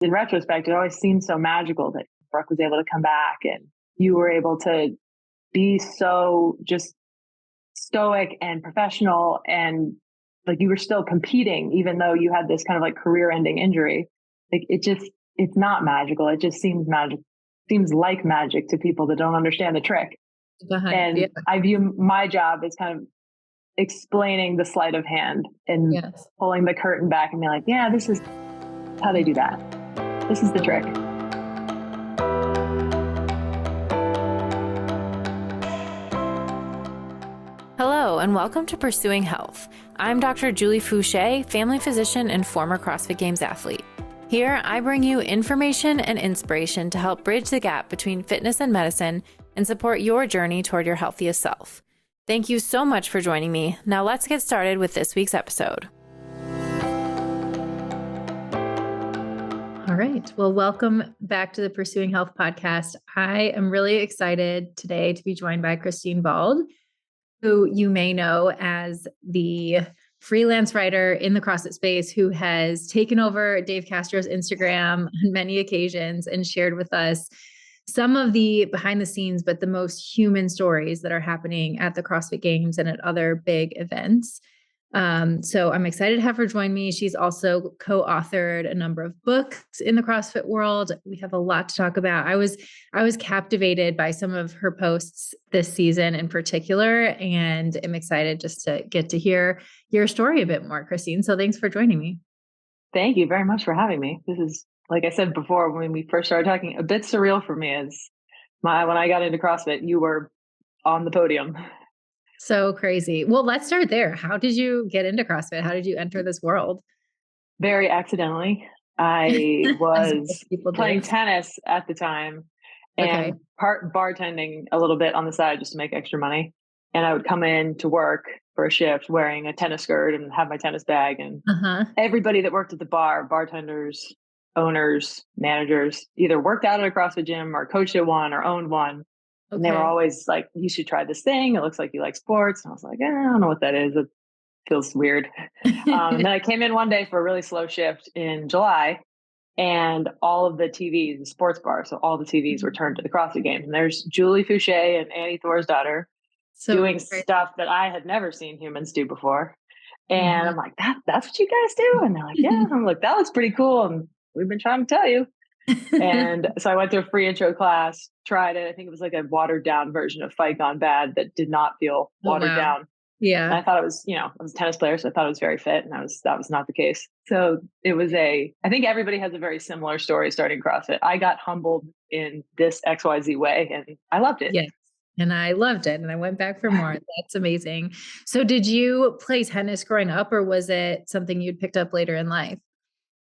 in retrospect, it always seemed so magical that Brooke was able to come back and you were able to be so just stoic and professional, and like you were still competing even though you had this kind of like career ending injury. Like it's not magical. It just seems like magic to people that don't understand the trick. And I view my job as kind of explaining the sleight of hand and pulling the curtain back and be like, yeah, this is how they do that. This is the trick. Hello, and welcome to Pursuing Health. I'm Dr. Julie Fouché, family physician and former CrossFit Games athlete. Here, I bring you information and inspiration to help bridge the gap between fitness and medicine and support your journey toward your healthiest self. Thank you so much for joining me. Now let's get started with this week's episode. All right. Well, welcome back to the Pursuing Health podcast. I am really excited today to be joined by Christine Bald, who you may know as the freelance writer in the CrossFit space who has taken over Dave Castro's Instagram on many occasions and shared with us some of the behind the scenes, but the most human stories that are happening at the CrossFit Games and at other big events. So I'm excited to have her join me. She's also co-authored a number of books in the CrossFit world. We have a lot to talk about. I was captivated by some of her posts this season in particular, and I'm excited just to get to hear your story a bit more, Christine. So thanks for joining me. Thank you very much for having me. This is, like I said before, when we first started talking, a bit surreal for me when I got into CrossFit, you were on the podium. So crazy. Well, let's start there. How did you get into CrossFit? How did you enter this world? Very accidentally. I was playing tennis at the time and part bartending a little bit on the side just to make extra money. And I would come in to work for a shift wearing a tennis skirt and have my tennis bag. And everybody that worked at the bar, bartenders, owners, managers, either worked out at a CrossFit gym or coached at one or owned one. And they were always like, you should try this thing. It looks like you like sports. And I was like, I don't know what that is. It feels weird. And then I came in one day for a really slow shift in July, and all of the TVs, the sports bar, so all the TVs were turned to the CrossFit Games. And there's Julie Fouché and Annie Thorsdottir doing stuff that I had never seen humans do before. And I'm like, that's what you guys do? And they're like, yeah. I'm like, that looks pretty cool. And we've been trying to tell you. And so I went to a free intro class, tried it. I think it was like a watered down version of Fight Gone Bad that did not feel watered down. Yeah. And I thought it was, I was a tennis player, so I thought it was very fit, and that was not the case. So it was I think everybody has a very similar story starting CrossFit. I got humbled in this XYZ way, and I loved it. Yes. And I loved it. And I went back for more. That's amazing. So did you play tennis growing up, or was it something you'd picked up later in life?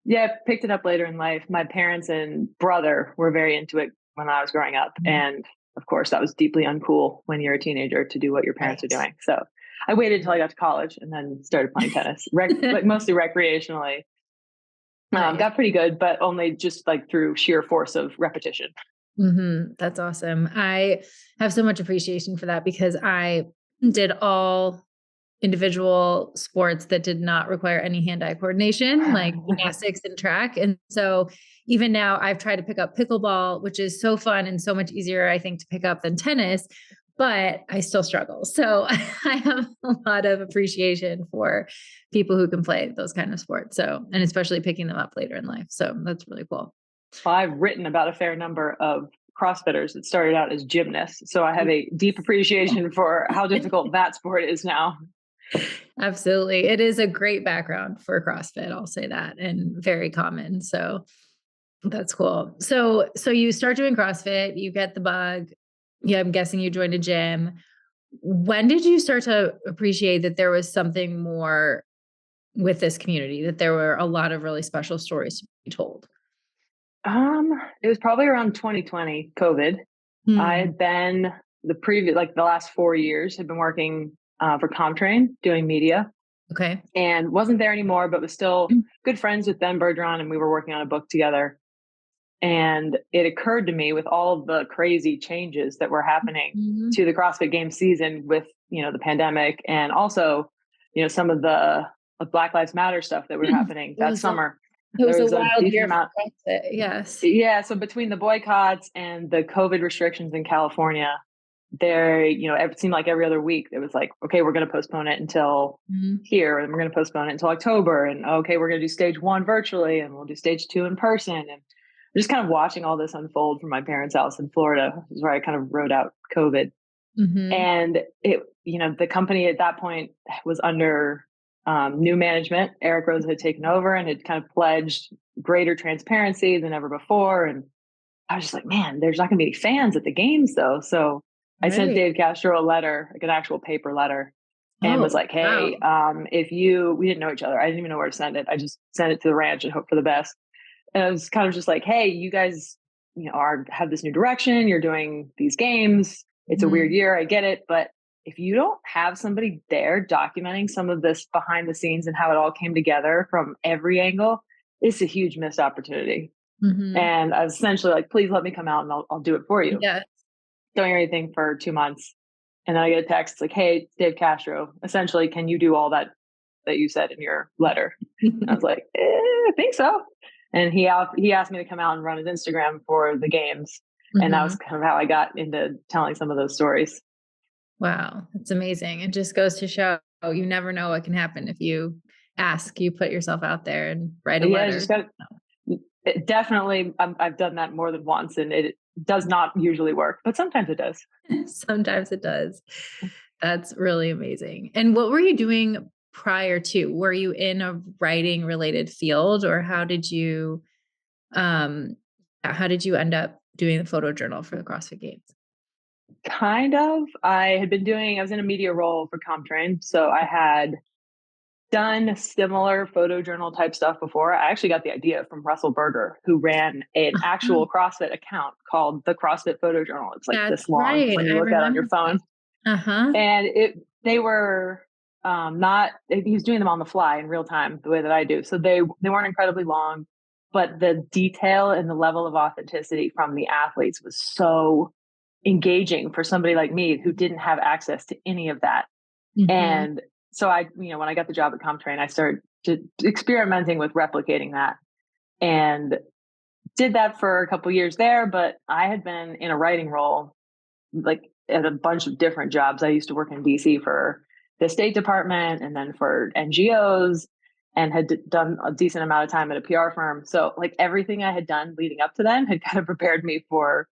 Yeah, I picked it up later in life. My parents and brother were very into it when I was growing up. And of course, that was deeply uncool when you're a teenager to do what your parents are doing. So I waited until I got to college and then started playing tennis, like mostly recreationally. Got pretty good, but only just like through sheer force of repetition. That's awesome. I have so much appreciation for that because I did all individual sports that did not require any hand-eye coordination, like gymnastics and track. And so even now I've tried to pick up pickleball, which is so fun and so much easier, I think, to pick up than tennis, but I still struggle. So I have a lot of appreciation for people who can play those kind of sports. So, and especially picking them up later in life. So that's really cool. Well, I've written about a fair number of CrossFitters that started out as gymnasts. So I have a deep appreciation for how difficult that sport is now. Absolutely. It is a great background for CrossFit. I'll say that, and very common. So that's cool. So you start doing CrossFit, you get the bug. Yeah. I'm guessing you joined a gym. When did you start to appreciate that there was something more with this community, that there were a lot of really special stories to be told? It was probably around 2020, COVID. I had been the last 4 years had been working for ComTrain doing media. Okay. And wasn't there anymore, but was still good friends with Ben Bergeron, and we were working on a book together. And it occurred to me with all of the crazy changes that were happening to the CrossFit Games season with, the pandemic, and also, some of the Black Lives Matter stuff that were happening that summer. It was There a was a wild decent year for amount. CrossFit. Yes. Yeah. So between the boycotts and the COVID restrictions in California, it seemed like every other week it was like, okay, we're going to postpone it until here, and we're going to postpone it until October. And okay, we're going to do stage 1 virtually, and we'll do stage 2 in person. And just kind of watching all this unfold from my parents' house in Florida is where I kind of wrote out COVID. And the company at that point was under new management. Eric Rose had taken over and had kind of pledged greater transparency than ever before. And I was just like, man, there's not going to be any fans at the games though. So I sent Dave Castro a letter, like an actual paper letter, and was like, hey, we didn't know each other. I didn't even know where to send it. I just sent it to the ranch and hope for the best. And I was kind of just like, hey, you guys, have this new direction. You're doing these games. It's a weird year. I get it. But if you don't have somebody there documenting some of this behind the scenes and how it all came together from every angle, it's a huge missed opportunity. And I was essentially like, please let me come out and I'll do it for you. Yeah. Don't hear anything for 2 months. And then I get a text like, hey, Dave Castro, essentially, can you do all that you said in your letter? I was like, I think so. And he asked me to come out and run his Instagram for the games. And that was kind of how I got into telling some of those stories. Wow. That's amazing. It just goes to show you never know what can happen if you ask, you put yourself out there and write a letter. Definitely. I've done that more than once, and it does not usually work, but sometimes it does. Sometimes it does. That's really amazing. And what were you doing prior to? Were you in a writing related field, or how did you end up doing the photo journal for the CrossFit Games? Kind of. I was in a media role for ComTrain. So I had done similar photo journal type stuff before. I actually got the idea from Russell Berger, who ran an actual CrossFit account called the CrossFit Photo Journal. It's like this long when you look at it on your phone. And they were he was doing them on the fly in real time, the way that I do. So they weren't incredibly long, but the detail and the level of authenticity from the athletes was so engaging for somebody like me who didn't have access to any of that. And so when I got the job at ComTrain, I started experimenting with replicating that, and did that for a couple years there. But I had been in a writing role, like at a bunch of different jobs. I used to work in DC for the State Department and then for NGOs, and had done a decent amount of time at a PR firm. So like everything I had done leading up to then had kind of prepared me for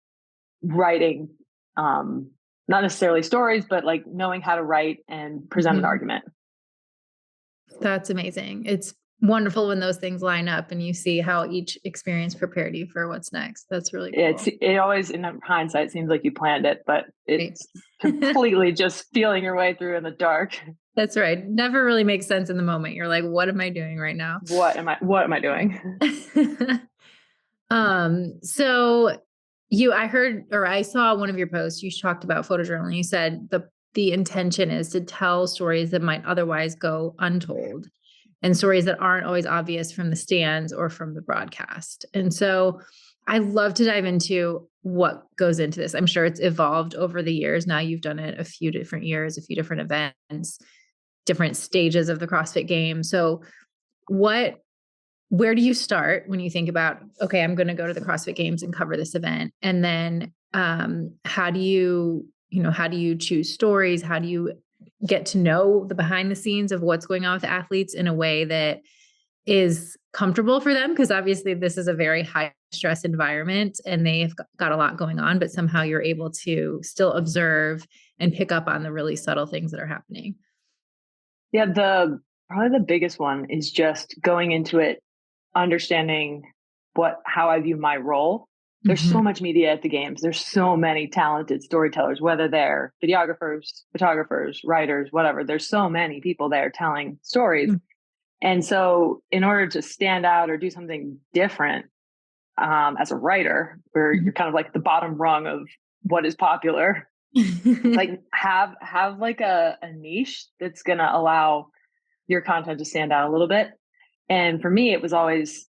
writing, not necessarily stories, but like knowing how to write and present an argument. That's amazing. It's wonderful when those things line up and you see how each experience prepared you for what's next. That's really cool. It always, in hindsight, seems like you planned it, but it's completely just feeling your way through in the dark. That's right. Never really makes sense in the moment. You're like, what am I doing right now? What am I doing? So I saw one of your posts, you talked about photojournaling. You said the intention is to tell stories that might otherwise go untold, and stories that aren't always obvious from the stands or from the broadcast. And so I love to dive into what goes into this. I'm sure it's evolved over the years. Now you've done it a few different years, a few different events, different stages of the CrossFit Games. So where do you start when you think about, okay, I'm going to go to the CrossFit Games and cover this event? And then how do you choose stories? How do you get to know the behind the scenes of what's going on with athletes in a way that is comfortable for them? Because obviously this is a very high stress environment and they've got a lot going on, but somehow you're able to still observe and pick up on the really subtle things that are happening. Yeah, probably the biggest one is just going into it, understanding how I view my role. There's so much media at the games. There's so many talented storytellers, whether they're videographers, photographers, writers, whatever. There's so many people there telling stories. And so in order to stand out or do something different, as a writer, where you're kind of like the bottom rung of what is popular, like have like a niche that's going to allow your content to stand out a little bit. And for me, it was always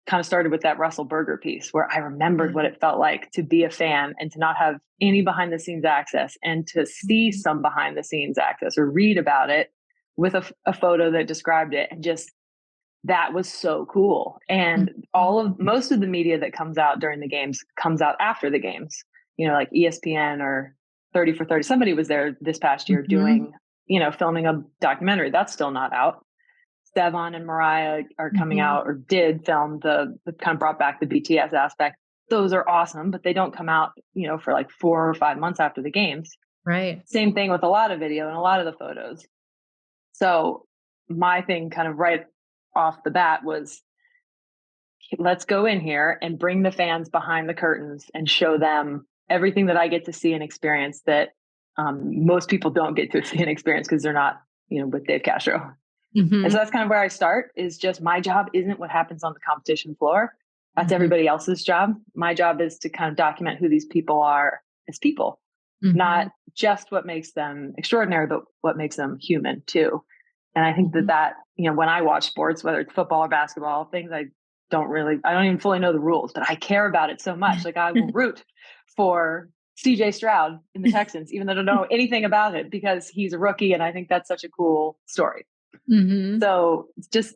kind of started with that Russell Berger piece where I remembered what it felt like to be a fan and to not have any behind the scenes access, and to see some behind the scenes access or read about it with a photo that described it, and just that was so cool. And most of the media that comes out during the games comes out after the games, like ESPN or 30 for 30. Somebody was there this past year doing, filming a documentary that's still not out. Stefan and Mariah are coming out, or did film the kind of brought back the BTS aspect. Those are awesome, but they don't come out, for like 4 or 5 months after the games. Right. Same thing with a lot of video and a lot of the photos. So my thing kind of right off the bat was, let's go in here and bring the fans behind the curtains and show them everything that I get to see and experience that most people don't get to see and experience because they're not, with Dave Castro. And so that's kind of where I start, is just my job isn't what happens on the competition floor. That's everybody else's job. My job is to kind of document who these people are as people, not just what makes them extraordinary, but what makes them human too. And I think that, when I watch sports, whether it's football or basketball, things I don't even fully know the rules, but I care about it so much. Like I will root for CJ Stroud in the Texans, even though I don't know anything about it, because he's a rookie. And I think that's such a cool story. So it's just,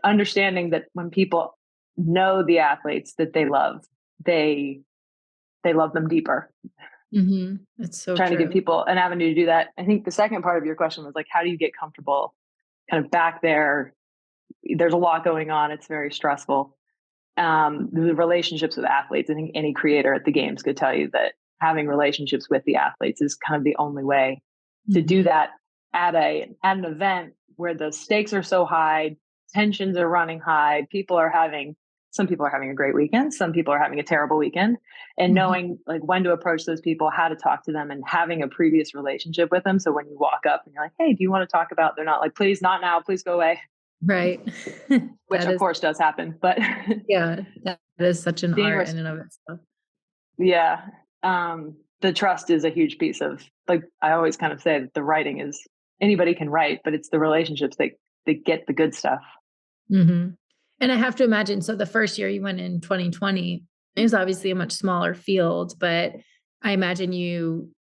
understanding that when people know the athletes that they love, they love them deeper. It's so trying to give people an avenue to do that. I think the second part of your question was like, how do you get comfortable kind of back there? There's a lot going on. It's very stressful. The relationships with athletes, I think any creator at the games could tell you that having relationships with the athletes is kind of the only way to do that at an event where the stakes are so high, tensions are running high, some people are having a great weekend, some people are having a terrible weekend, and knowing like when to approach those people, how to talk to them, and having a previous relationship with them. So when you walk up and you're like, hey, do you want to talk about, they're not like, please, not now, please go away. Right. Which of course does happen, but yeah, that is such an art in and of itself. Yeah. The trust is a huge piece of, like, I always kind of say that the writing is, anybody can write, but it's the relationships that get the good stuff. And I have to imagine, so the first year you went in 2020, it was obviously a much smaller field, but I imagine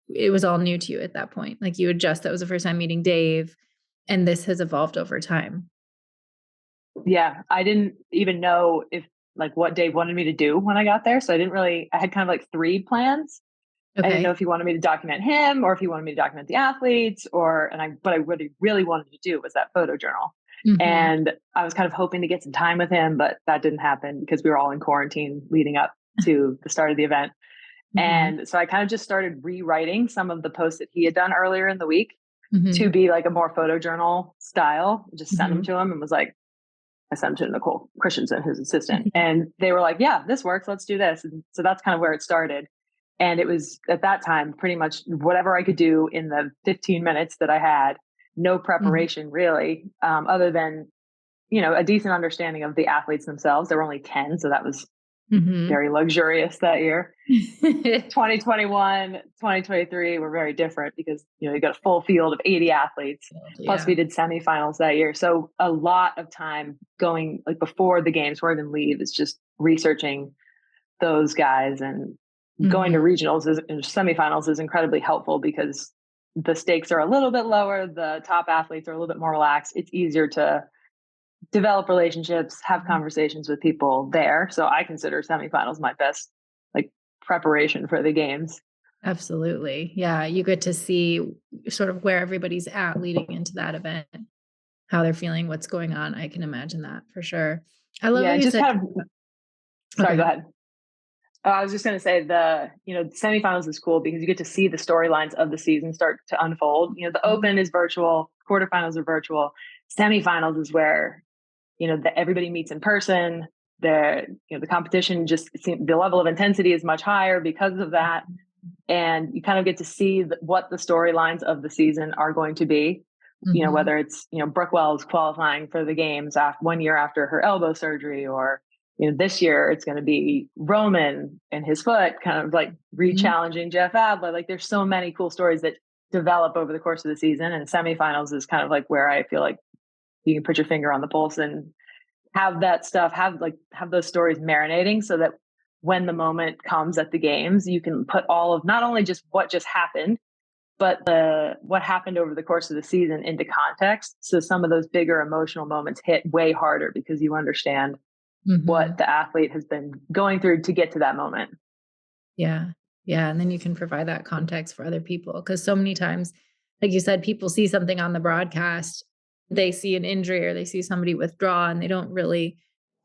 it was all new to you at that point. Like you that was the first time meeting Dave, and this has evolved over time. Yeah. I didn't even know what Dave wanted me to do when I got there. So I had kind of like 3 plans. Okay. I didn't know if he wanted me to document him or if he wanted me to document the athletes what I really wanted to do was that photo journal. And I was kind of hoping to get some time with him, but that didn't happen because we were all in quarantine leading up to the start of the event. And so I kind of just started rewriting some of the posts that he had done earlier in the week to be like a more photo journal style, just sent them to him and was like, I sent him to Nicole Christensen, his assistant, and they were like, yeah, this works. Let's do this. And so that's kind of where it started. And it was at that time, pretty much whatever I could do in the 15 minutes that I had, no preparation really, other than, a decent understanding of the athletes themselves. There were only 10. So that was very luxurious that year. 2021, 2023 were very different because, you got a full field of 80 athletes. Plus we did semifinals that year. So a lot of time going like before the games or even leave is just researching those guys, and going to regionals and semifinals is incredibly helpful because the stakes are a little bit lower. The top athletes are a little bit more relaxed. It's easier to develop relationships, have conversations with people there. So I consider semifinals my best like preparation for the games. Absolutely. Yeah. You get to see sort of where everybody's at leading into that event, how they're feeling, what's going on. I can imagine that for sure. I love what you said. Sorry, go ahead. I was just going to say semifinals is cool because you get to see the storylines of the season start to unfold. The Open is virtual, quarterfinals are virtual. Semifinals is where, everybody meets in person. The competition the level of intensity is much higher because of that. And you kind of get to see what the storylines of the season are going to be. Whether it's, Brooke Wells qualifying for the games 1 year after her elbow surgery, or, this year it's going to be Roman and his foot kind of like re-challenging Jeff Adler. Like there's so many cool stories that develop over the course of the season, and semifinals is kind of like where I feel like you can put your finger on the pulse and have that stuff, have those stories marinating so that when the moment comes at the games, you can put all of not only just what just happened, but what happened over the course of the season into context. So some of those bigger emotional moments hit way harder because you understand what the athlete has been going through to get to that moment. Yeah. Yeah. And then you can provide that context for other people. Because so many times, like you said, people see something on the broadcast, they see an injury or they see somebody withdraw, and they don't really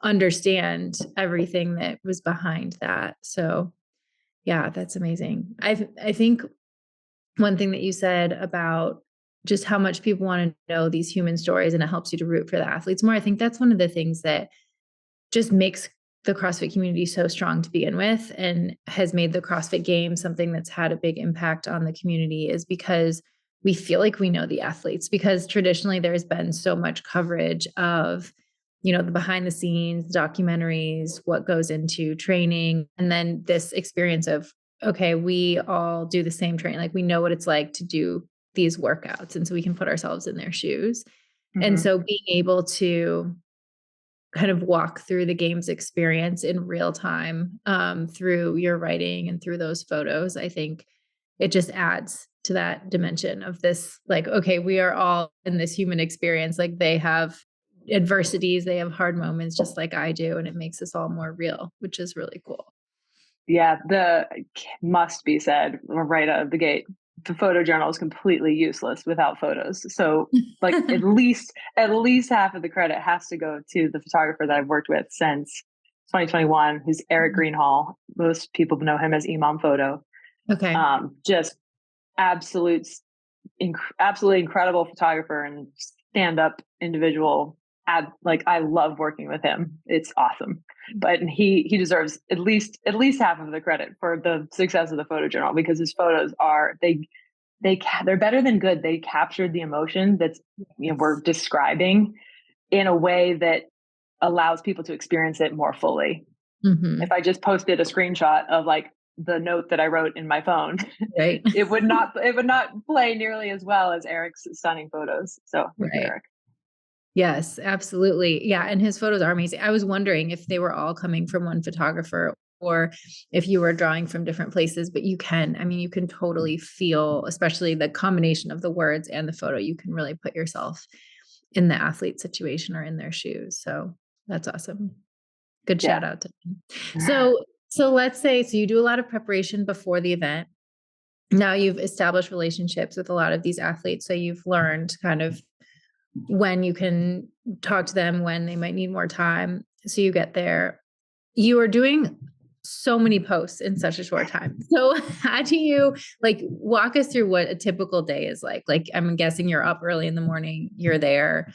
understand everything that was behind that. So yeah, that's amazing. I think one thing that you said about just how much people want to know these human stories, and it helps you to root for the athletes more. I think that's one of the things that just makes the CrossFit community so strong to begin with, and has made the CrossFit Games something that's had a big impact on the community, is because we feel like we know the athletes, because traditionally there's been so much coverage of, the behind the scenes documentaries, what goes into training. And then this experience of, okay, we all do the same training. Like, we know what it's like to do these workouts. And so we can put ourselves in their shoes. Mm-hmm. And so being able to kind of walk through the games experience in real time, through your writing and through those photos, I think it just adds to that dimension of this, like, okay, we are all in this human experience. Like, they have adversities, they have hard moments just like I do. And it makes us all more real, which is really cool. Yeah. Must be said right out of the gate, the photojournal is completely useless without photos. So like at least half of the credit has to go to the photographer that I've worked with since 2021, who's Eric Greenhall. Most people know him as Imam Photo. Okay. Just absolutely incredible photographer and stand-up individual. I love working with him. It's awesome. But he deserves at least half of the credit for the success of the photojournal, because his photos are they're better than good. They captured the emotion that's we're describing in a way that allows people to experience it more fully. Mm-hmm. If I just posted a screenshot of like the note that I wrote in my phone, right, it would not play nearly as well as Eric's stunning photos. So thank you, Eric. Yes, absolutely. Yeah. And his photos are amazing. I was wondering if they were all coming from one photographer or if you were drawing from different places, but you can totally feel, especially the combination of the words and the photo, you can really put yourself in the athlete situation or in their shoes. So that's awesome. Good shout out to him. So let's say, so you do a lot of preparation before the event. Now you've established relationships with a lot of these athletes. So you've learned kind of when you can talk to them, when they might need more time. So you get there, you are doing so many posts in such a short time. So how do you walk us through what a typical day is like? Like, I'm guessing you're up early in the morning, you're there.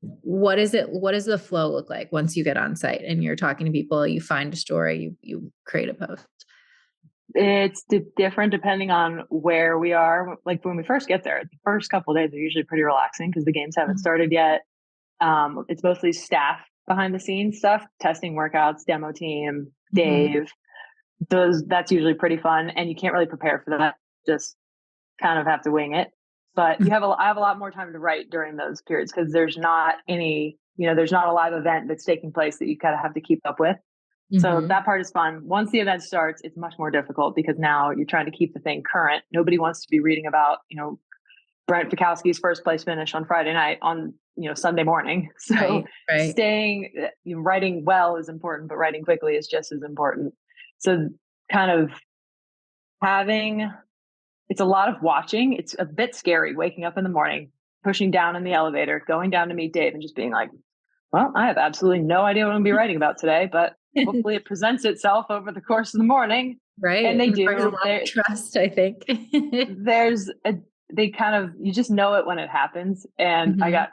What does the flow look like once you get on site and you're talking to people, you find a story, you create a post? It's different depending on where we are. Like when we first get there, the first couple of days are usually pretty relaxing because the games haven't started yet. It's mostly staff behind the scenes stuff, testing workouts, demo team, Dave. That's usually pretty fun, and you can't really prepare for that. Just kind of have to wing it. But I have a lot more time to write during those periods because there's not there's not a live event that's taking place that you kind of have to keep up with. So that part is fun. Once the event starts, it's much more difficult because now you're trying to keep the thing current. Nobody wants to be reading about, Brent Fikowski's first place finish on Friday night on, Sunday morning. So writing well is important, but writing quickly is just as important. So kind of it's a lot of watching. It's a bit scary waking up in the morning, pushing down in the elevator, going down to meet Dave and just being like, well, I have absolutely no idea what I'm going to be writing about today, but hopefully it presents itself over the course of the morning. Right. And they do. There's a lot of trust, I think. You just know it when it happens. And I got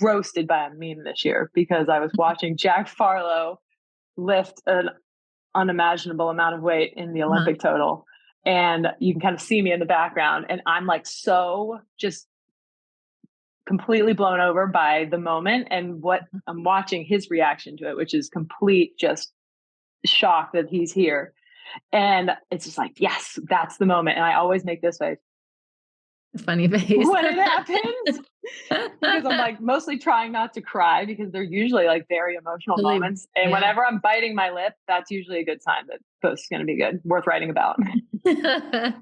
roasted by a meme this year because I was watching Jack Farlow lift an unimaginable amount of weight in the Olympic total. And you can kind of see me in the background. And I'm like, so just completely blown over by the moment and what I'm watching his reaction to it, which is complete just shock that he's here. And it's just like, yes, that's the moment. And I always make this face. funny face when it happens. Because I'm like mostly trying not to cry because they're usually like very emotional really, moments. And whenever I'm biting my lip, that's usually a good sign that post is going to be good, worth writing about. So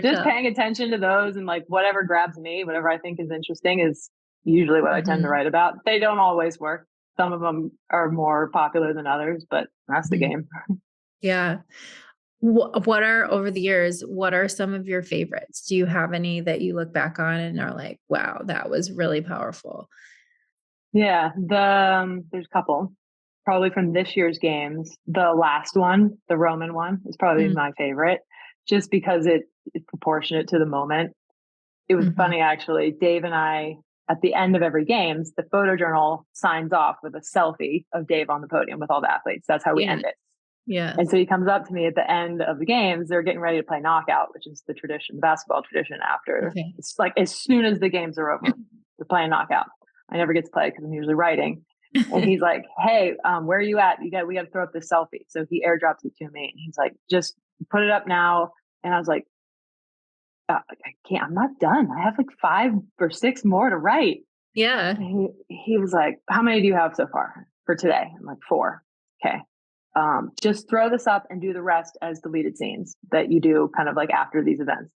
just paying attention to those and like whatever grabs me, whatever I think is interesting is usually what I tend to write about. They don't always work. Some of them are more popular than others, but that's the game. Yeah. What are over the years, what are some of your favorites? Do you have any that you look back on and are like, wow, that was really powerful? Yeah, there's a couple probably from this year's games. The last one, the Roman one, is probably my favorite, just because it's proportionate to the moment. It was funny actually. Dave and I, at the end of every games, the photojournal signs off with a selfie of Dave on the podium with all the athletes. That's how we end it. Yeah. And so he comes up to me at the end of the games. They're getting ready to play knockout, which is the tradition, the basketball tradition after. Okay. It's like as soon as the games are over, they're playing knockout. I never get to play because I'm usually writing. And he's like, hey, where are you at? We got to throw up this selfie. So he airdrops it to me. And he's like, just put it up now. And I was like, I can't, I'm not done. I have like 5 or 6 more to write. Yeah. He was like, how many do you have so far for today? I'm like, 4. Okay. Just throw this up and do the rest as deleted scenes that you do kind of like after these events.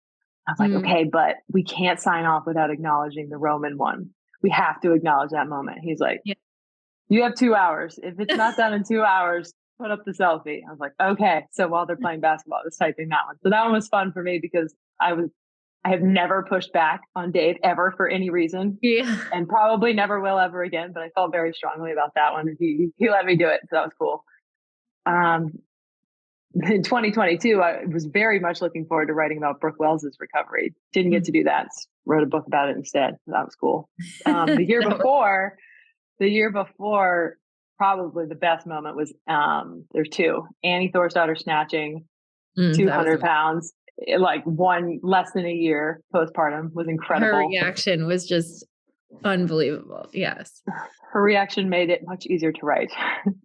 I was like, okay, but we can't sign off without acknowledging the Roman one. We have to acknowledge that moment. He's like, you have 2 hours. If it's not done in 2 hours, put up the selfie. I was like, okay. So while they're playing basketball, I was typing that one. So that one was fun for me because I have never pushed back on Dave ever for any reason. Yeah. And probably never will ever again, but I felt very strongly about that one. He let me do it. So that was cool. In 2022, I was very much looking forward to writing about Brooke Wells's recovery. Didn't get to do that. Wrote a book about it instead. That was cool. The year before, probably the best moment was there's 2. Annie Thorsdottir snatching 200 pounds, like one less than a year postpartum was incredible. Her reaction was just unbelievable. Yes. Her reaction made it much easier to write.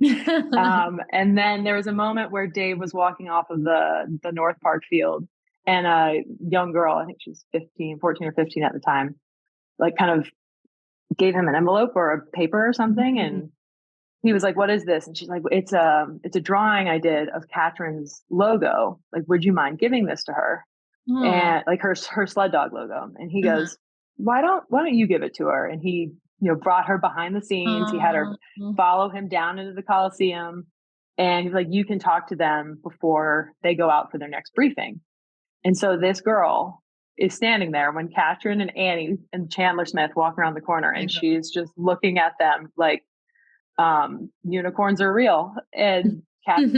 And then there was a moment where Dave was walking off of the North Park field and a young girl, I think she was 14 or 15 at the time, like kind of gave him an envelope or a paper or something. And he was like, what is this? And she's like, it's a drawing I did of Catherine's logo. Like, would you mind giving this to her? And like her sled dog logo. And he goes, why don't you give it to her? And he, brought her behind the scenes. He had her follow him down into the Coliseum. And he's like, you can talk to them before they go out for their next briefing. And so this girl is standing there when Catherine and Annie and Chandler Smith walk around the corner, and she's just looking at them like, unicorns are real. And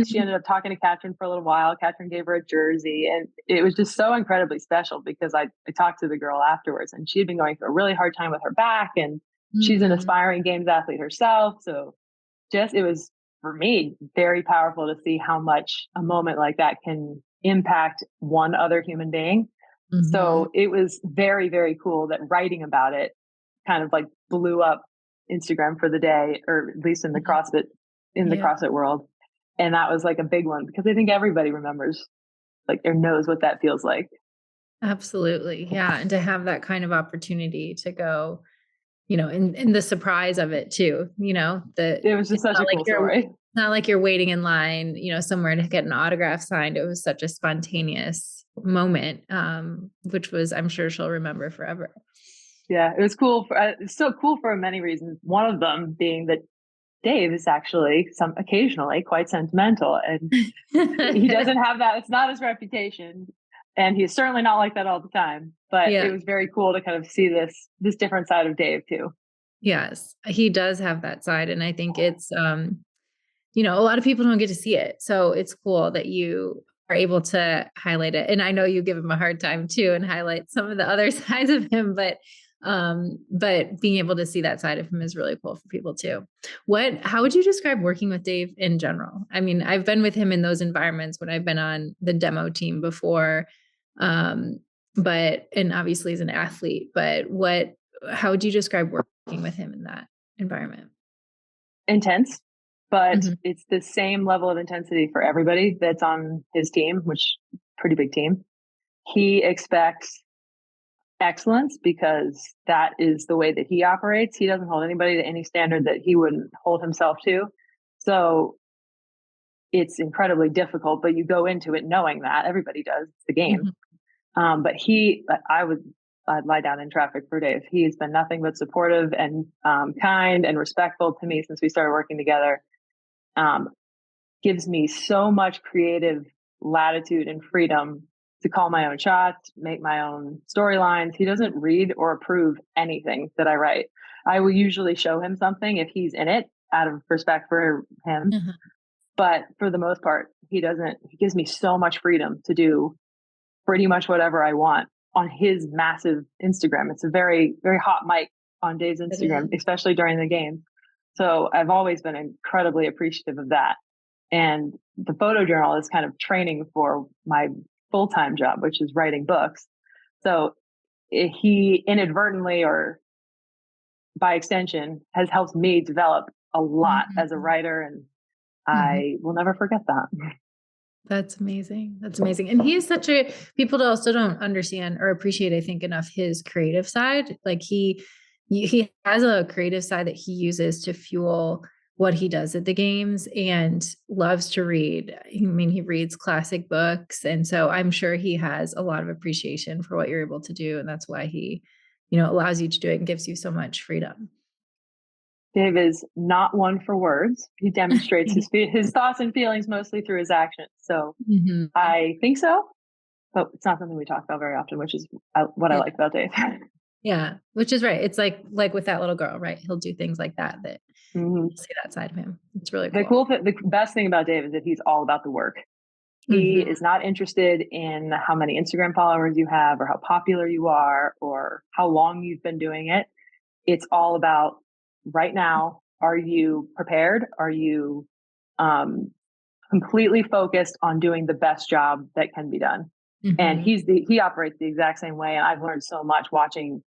she ended up talking to Catherine for a little while. Catherine gave her a jersey, and it was just so incredibly special because I talked to the girl afterwards, and she had been going through a really hard time with her back, and she's an aspiring games athlete herself. So it was, for me, very powerful to see how much a moment like that can impact one other human being. So it was very, very cool that writing about it kind of like blew up Instagram for the day, or at least in the CrossFit, CrossFit world. And that was like a big one because I think everybody remembers, like, or knows what that feels like. Absolutely. Yeah. And to have that kind of opportunity to go, in the surprise of it too, it was just such a cool story. It's not like you're waiting in line, somewhere to get an autograph signed. It was such a spontaneous moment, which was, I'm sure she'll remember forever. Yeah, it was cool. It's so cool for many reasons. One of them being that Dave is actually occasionally quite sentimental, and he doesn't have that. It's not his reputation, and he's certainly not like that all the time. But it was very cool to kind of see this different side of Dave too. Yes, he does have that side, and I think it's a lot of people don't get to see it, so it's cool that you are able to highlight it. And I know you give him a hard time too, and highlight some of the other sides of him, but being able to see that side of him is really cool for people too. How would you describe working with Dave in general? I mean, I've been with him in those environments when I've been on the demo team before. And obviously he's an athlete, but how would you describe working with him in that environment? Intense, but it's the same level of intensity for everybody that's on his team, which is a pretty big team. He expects excellence because that is the way that he operates. He doesn't hold anybody to any standard that he wouldn't hold himself to. So it's incredibly difficult, but you go into it knowing that everybody does. It's the game. But I'd lie down in traffic for days. He's been nothing but supportive and kind and respectful to me since we started working together. Gives me so much creative latitude and freedom to call my own shots, make my own storylines. He doesn't read or approve anything that I write. I will usually show him something if he's in it out of respect for him. But for the most part, he doesn't. He gives me so much freedom to do pretty much whatever I want on his massive Instagram. It's a very, very hot mic on Dave's Instagram, especially during the game. So I've always been incredibly appreciative of that. And the photojournal is kind of training for my full-time job, which is writing books. So he inadvertently or by extension has helped me develop a lot as a writer. And I will never forget that. That's amazing. That's amazing. And he is people also don't understand or appreciate, I think, enough his creative side. Like he has a creative side that he uses to fuel what he does at the games and loves to read. I mean, he reads classic books. And so I'm sure he has a lot of appreciation for what you're able to do. And that's why he, allows you to do it and gives you so much freedom. Dave is not one for words. He demonstrates his thoughts and feelings mostly through his actions. So I think so, but it's not something we talk about very often, which is what I like about Dave. Yeah, which is right. It's like with that little girl, right? He'll do things like that you'll see that side of him. It's really cool. The best thing about Dave is that he's all about the work. He is not interested in how many Instagram followers you have or how popular you are or how long you've been doing it. It's all about right now. Are you prepared? Are you completely focused on doing the best job that can be done? And he operates the exact same way. And I've learned so much watching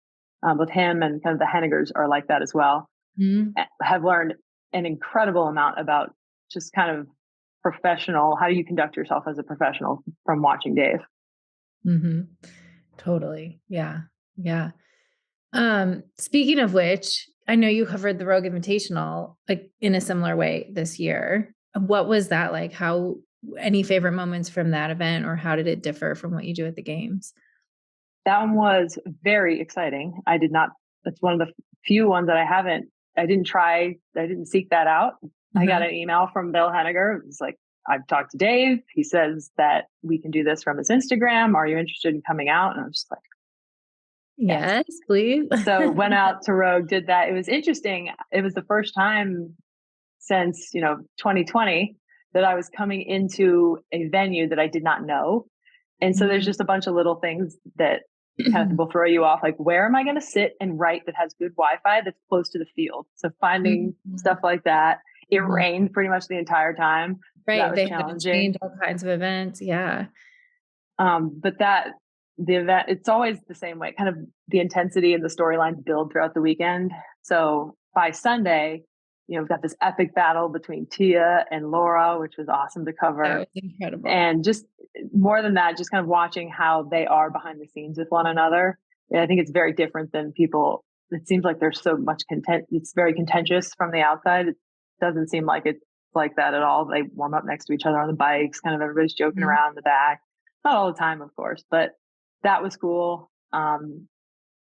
with him, and kind of the Hennigers are like that as well. Have learned an incredible amount about just kind of professional, how do you conduct yourself as a professional from watching Dave. Totally. Yeah. Yeah. Speaking of which, I know you covered the Rogue Invitational like in a similar way this year. What was that like? Any favorite moments from that event, or how did it differ from what you do at the games? That one was very exciting. That's one of the few ones that I didn't seek that out. I got an email from Bill Henniger. It was like, I've talked to Dave. He says that we can do this from his Instagram. Are you interested in coming out? And I was just like, yes, please. So went out to Rogue, did that. It was interesting. It was the first time since, 2020 that I was coming into a venue that I did not know. And so there's just a bunch of little things that kind of will throw you off. Like, where am I going to sit and write that has good Wi-Fi that's close to the field? So finding stuff like that. It rained pretty much the entire time. Right. That was they challenging. All kinds of events. Yeah. But the event, it's always the same way, kind of the intensity and the storylines build throughout the weekend. So by Sunday, we've got this epic battle between Tia and Laura, which was awesome to cover. That was incredible. And just more than that, just kind of watching how they are behind the scenes with one another. And I think it's very different than people. It seems like there's so much content. It's very contentious from the outside. It doesn't seem like it's like that at all. They warm up next to each other on the bikes, kind of everybody's joking around in the back. Not all the time, of course, but that was cool.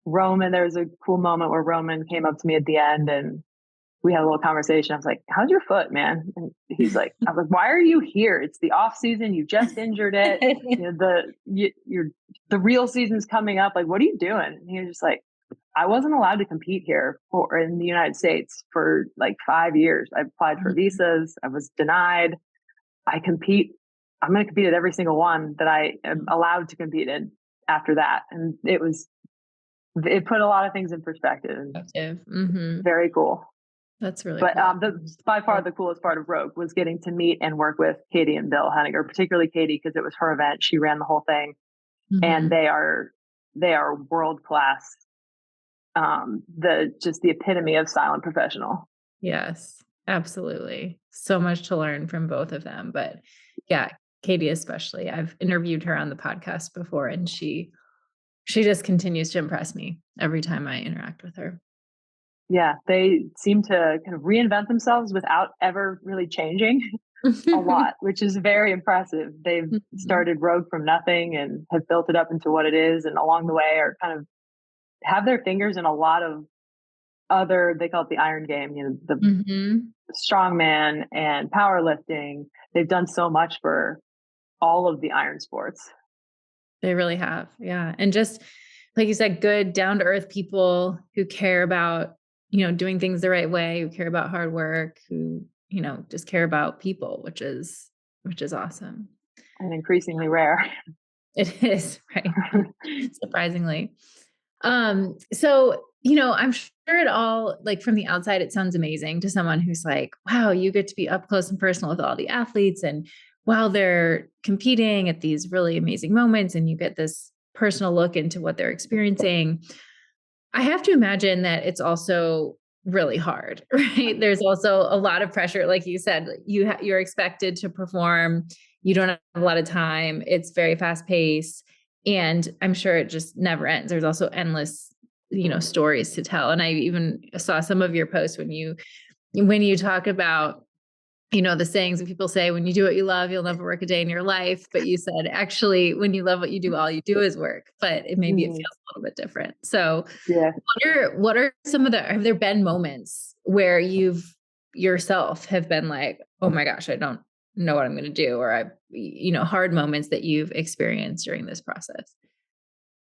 Roman, there was a cool moment where Roman came up to me at the end and we had a little conversation. I was like, how's your foot, man? And he's like, I was like, why are you here? It's the off season. You just injured it. The real season's coming up. Like, what are you doing? And he was just like, I wasn't allowed to compete here in the United States for like 5 years. I applied for visas. I was denied. I'm going to compete at every single one that I am allowed to compete in after that. And it put a lot of things in perspective. Very cool. That's really cool. But by far the coolest part of Rogue was getting to meet and work with Katie and Bill Henniger, particularly Katie, because it was her event. She ran the whole thing. And they are world class. The epitome of silent professional. Yes, absolutely. So much to learn from both of them. But yeah, Katie especially. I've interviewed her on the podcast before, and she She just continues to impress me every time I interact with her. Yeah, they seem to kind of reinvent themselves without ever really changing a lot, which is very impressive. They've started Rogue from nothing and have built it up into what it is, and along the way are kind of have their fingers in a lot of other, they call it the iron game, the strongman and powerlifting. They've done so much for all of the iron sports. They really have. Yeah. And just like you said, good down to earth people who care about, doing things the right way, who care about hard work, who, just care about people, which is awesome. And increasingly rare. It is, right? Surprisingly. So, I'm sure it all, like from the outside, it sounds amazing to someone who's like, wow, you get to be up close and personal with all the athletes, and while they're competing at these really amazing moments, and you get this personal look into what they're experiencing. I have to imagine that it's also really hard, right? There's also a lot of pressure. Like you said, you're expected to perform. You don't have a lot of time. It's very fast paced. And I'm sure it just never ends. There's also endless, stories to tell. And I even saw some of your posts when you talk about, the sayings that people say, when you do what you love, you'll never work a day in your life. But you said, actually, when you love what you do, all you do is work, but maybe it feels a little bit different. So yeah. What are some of have there been moments where you've yourself have been like, oh my gosh, I don't know what I'm going to do, or hard moments that you've experienced during this process?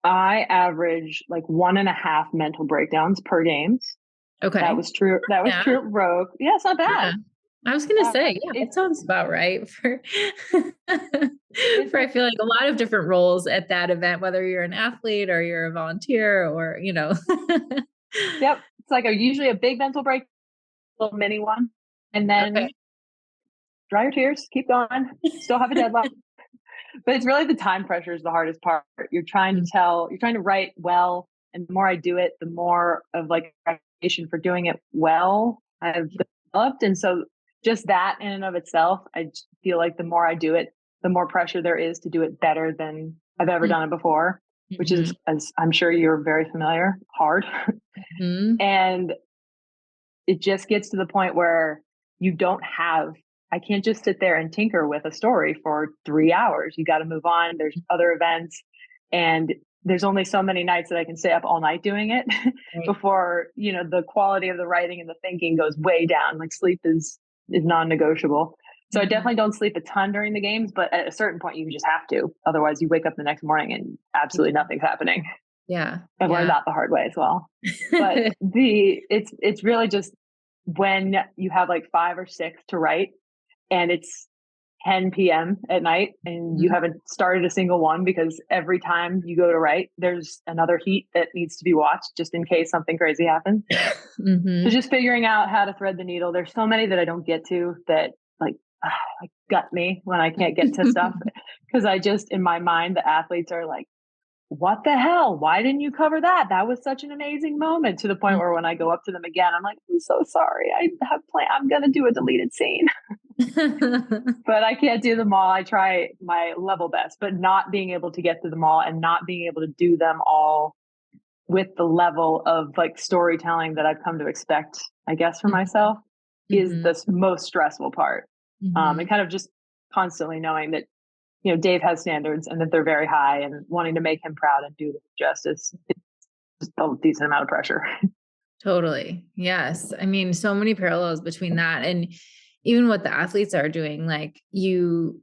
I average like 1.5 mental breakdowns per games. Okay. That was true. That was true. Rogue. Yeah, it's not bad. Yeah. I was going to say, it sounds about right for, I feel like a lot of different roles at that event, whether you're an athlete or you're a volunteer or, Yep. It's like usually a big mental break, a little mini one, and then dry your tears, keep going, still have a deadline. But it's really the time pressure is the hardest part. You're trying to write well. And the more I do it, the more of like appreciation for doing it well I've developed. And so just that in and of itself, I feel like the more I do it, the more pressure there is to do it better than I've ever done it before, which is, as I'm sure you're very familiar, hard. And it just gets to the point where I can't just sit there and tinker with a story for 3 hours. You got to move on. There's other events, and there's only so many nights that I can stay up all night doing it before, the quality of the writing and the thinking goes way down. Like sleep is non-negotiable. So I definitely don't sleep a ton during the games, but at a certain point you just have to. Otherwise you wake up the next morning and absolutely nothing's happening. Yeah. I've learned that the hard way as well. But it's really just when you have like 5 or 6 to write and it's 10 p.m. at night and you haven't started a single one, because every time you go to write, there's another heat that needs to be watched just in case something crazy happens. So just figuring out how to thread the needle. There's so many that I don't get to that like gut me when I can't get to stuff, because I just, in my mind, the athletes are like, what the hell? Why didn't you cover that? That was such an amazing moment, to the point where when I go up to them again, I'm like, I'm so sorry. I'm going to do a deleted scene, but I can't do them all. I try my level best, but not being able to get to them all and not being able to do them all with the level of like storytelling that I've come to expect, I guess, for myself is the most stressful part. And kind of just constantly knowing that, Dave has standards and that they're very high, and wanting to make him proud and do them justice. It's just a decent amount of pressure. Totally. Yes. I mean, so many parallels between that and even what the athletes are doing. Like you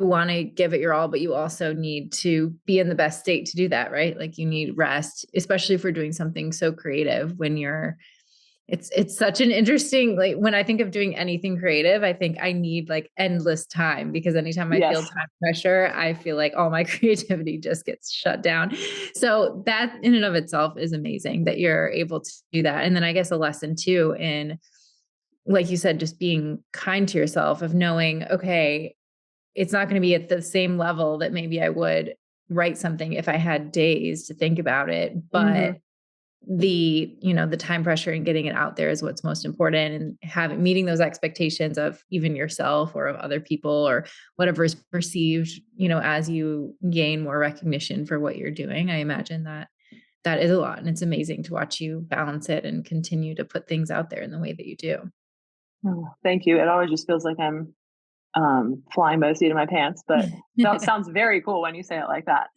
want to give it your all, but you also need to be in the best state to do that, right? Like you need rest, especially for doing something so creative when it's such an interesting, like when I think of doing anything creative, I think I need like endless time, because anytime I feel time pressure, I feel like all my creativity just gets shut down. So that in and of itself is amazing that you're able to do that. And then I guess a lesson too, in, like you said, just being kind to yourself, of knowing, okay, it's not going to be at the same level that maybe I would write something if I had days to think about it, but the time pressure and getting it out there is what's most important, and meeting those expectations of even yourself or of other people or whatever is perceived, as you gain more recognition for what you're doing. I imagine that is a lot, and it's amazing to watch you balance it and continue to put things out there in the way that you do. Oh, thank you. It always just feels like I'm flying by the seat of my pants, but that sounds very cool when you say it like that.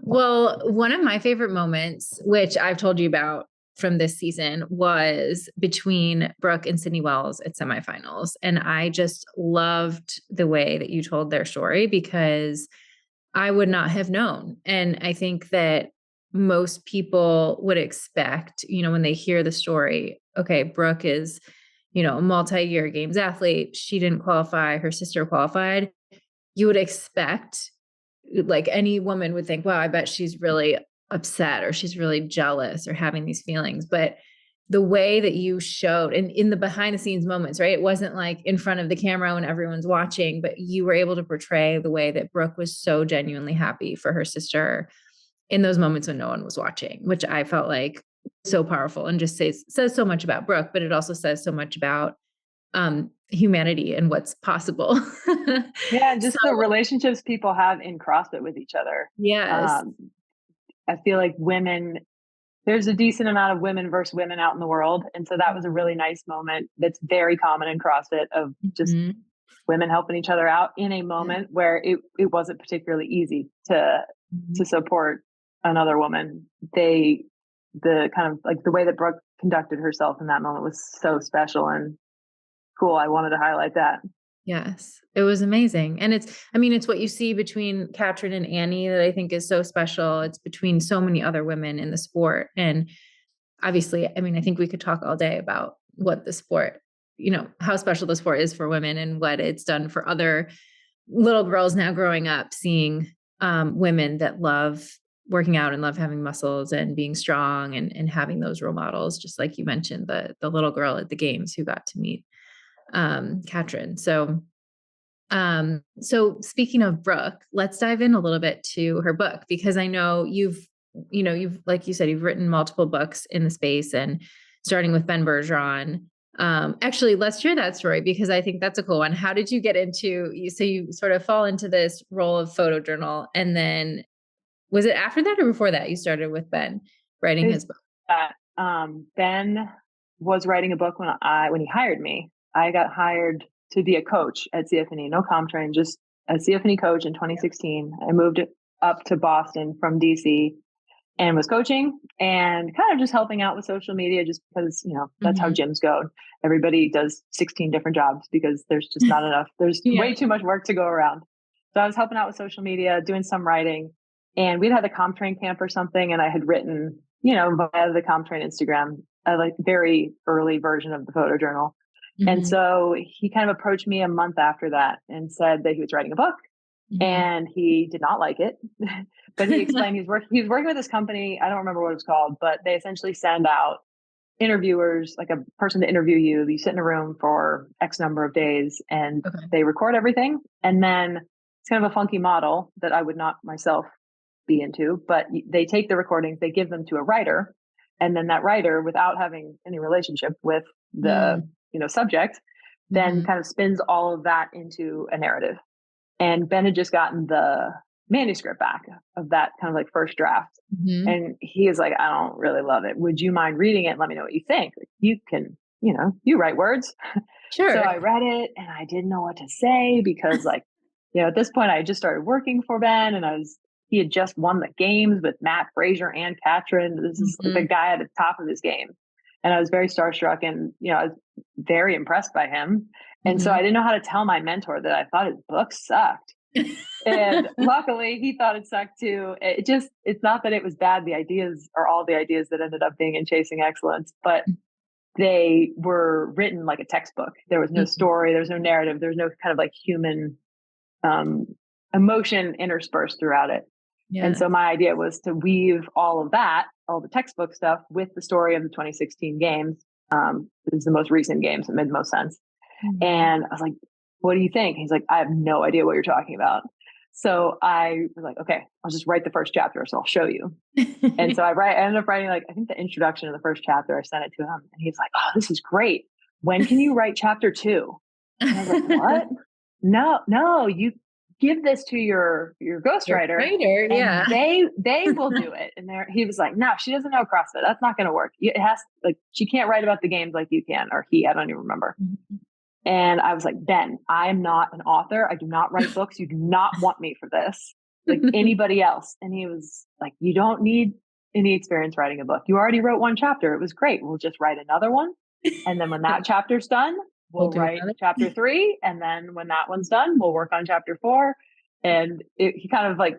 Well, one of my favorite moments, which I've told you about from this season, was between Brooke and Sydney Wells at semifinals. And I just loved the way that you told their story, because I would not have known. And I think that most people would expect, when they hear the story, okay, Brooke is, a multi-year games athlete. She didn't qualify. Her sister qualified. You would expect, like, any woman would think, wow, I bet she's really upset or she's really jealous or having these feelings. But the way that you showed, and in the behind the scenes moments, right? It wasn't like in front of the camera when everyone's watching, but you were able to portray the way that Brooke was so genuinely happy for her sister in those moments when no one was watching, which I felt like so powerful, and just says so much about Brooke, but it also says so much about humanity and what's possible. Yeah, just the relationships people have in CrossFit with each other. Yes. I feel like there's a decent amount of women versus women out in the world. And so that was a really nice moment that's very common in CrossFit, of just women helping each other out in a moment where it wasn't particularly easy to support another woman. The kind of like the way that Brooke conducted herself in that moment was so special and cool. I wanted to highlight that. Yes, it was amazing. And it's what you see between Katrin and Annie that I think is so special. It's between so many other women in the sport. And obviously, I think we could talk all day about what the sport, how special the sport is for women and what it's done for other little girls now growing up, seeing women that love working out and love having muscles and being strong and having those role models, just like you mentioned, the little girl at the games who got to meet Katrin. So speaking of Brooke, let's dive in a little bit to her book, because I know you've, like you said, you've written multiple books in the space, and starting with Ben Bergeron. Actually, let's share that story, because I think that's a cool one. How did you get into, so you sort of fall into this role of photojournal, and then was it after that or before that you started with Ben writing his book? Ben was writing a book when he hired me. I got hired to be a coach at CFNE, no ComTrain, just a CFNE coach in 2016. I moved up to Boston from DC and was coaching and kind of just helping out with social media, just because, that's how gyms go. Everybody does 16 different jobs because there's just not enough. There's way too much work to go around. So I was helping out with social media, doing some writing, and we'd had a ComTrain camp or something. And I had written, via the ComTrain Instagram, a very early version of the photojournal. And so he kind of approached me a month after that and said that he was writing a book, and he did not like it. But he explained he's working with this company. I don't remember what it was called, but they essentially send out interviewers, like a person to interview you. You sit in a room for X number of days and they record everything. And then it's kind of a funky model that I would not myself be into, but they take the recordings, they give them to a writer. And then that writer, without having any relationship with the subject, then kind of spins all of that into a narrative. And Ben had just gotten the manuscript back of that kind of like first draft. And he is like, I don't really love it. Would you mind reading it and let me know what you think? Like, you can, you write words. Sure. So I read it and I didn't know what to say, because at this point I had just started working for Ben, and he had just won the games with Matt Frazier and Katrin. This is the guy at the top of his game. And I was very starstruck, and, I was very impressed by him. And so I didn't know how to tell my mentor that I thought his book sucked. And luckily he thought it sucked too. It's not that it was bad. The ideas are all the ideas that ended up being in Chasing Excellence, but they were written like a textbook. There was no story. There was no narrative. There was no kind of like human emotion interspersed throughout it. Yeah. And so my idea was to weave all of that, all the textbook stuff, with the story of the 2016 games. It was the most recent games. It made the most sense. And I was like, what do you think? He's like, I have no idea what you're talking about. So I was like, okay, I'll just write the first chapter. So I'll show you. And so I ended up writing, like, I think the introduction of the first chapter. I sent it to him and he's like, oh, this is great. When can you write chapter 2? And I was like, what? No, you give this to your ghostwriter and yeah. they will do it. And he was like, no, she doesn't know CrossFit. That's not going to work. It has, like, she can't write about the games like you can, or I don't even remember. Mm-hmm. And I was like, Ben, I'm not an author. I do not write books. You do not want me for this, like anybody else. And he was like, you don't need any experience writing a book. You already wrote 1 chapter. It was great. We'll just write another one. And then when that chapter's done, we'll write chapter 3. And then when that one's done, we'll work on chapter 4. And he kind of like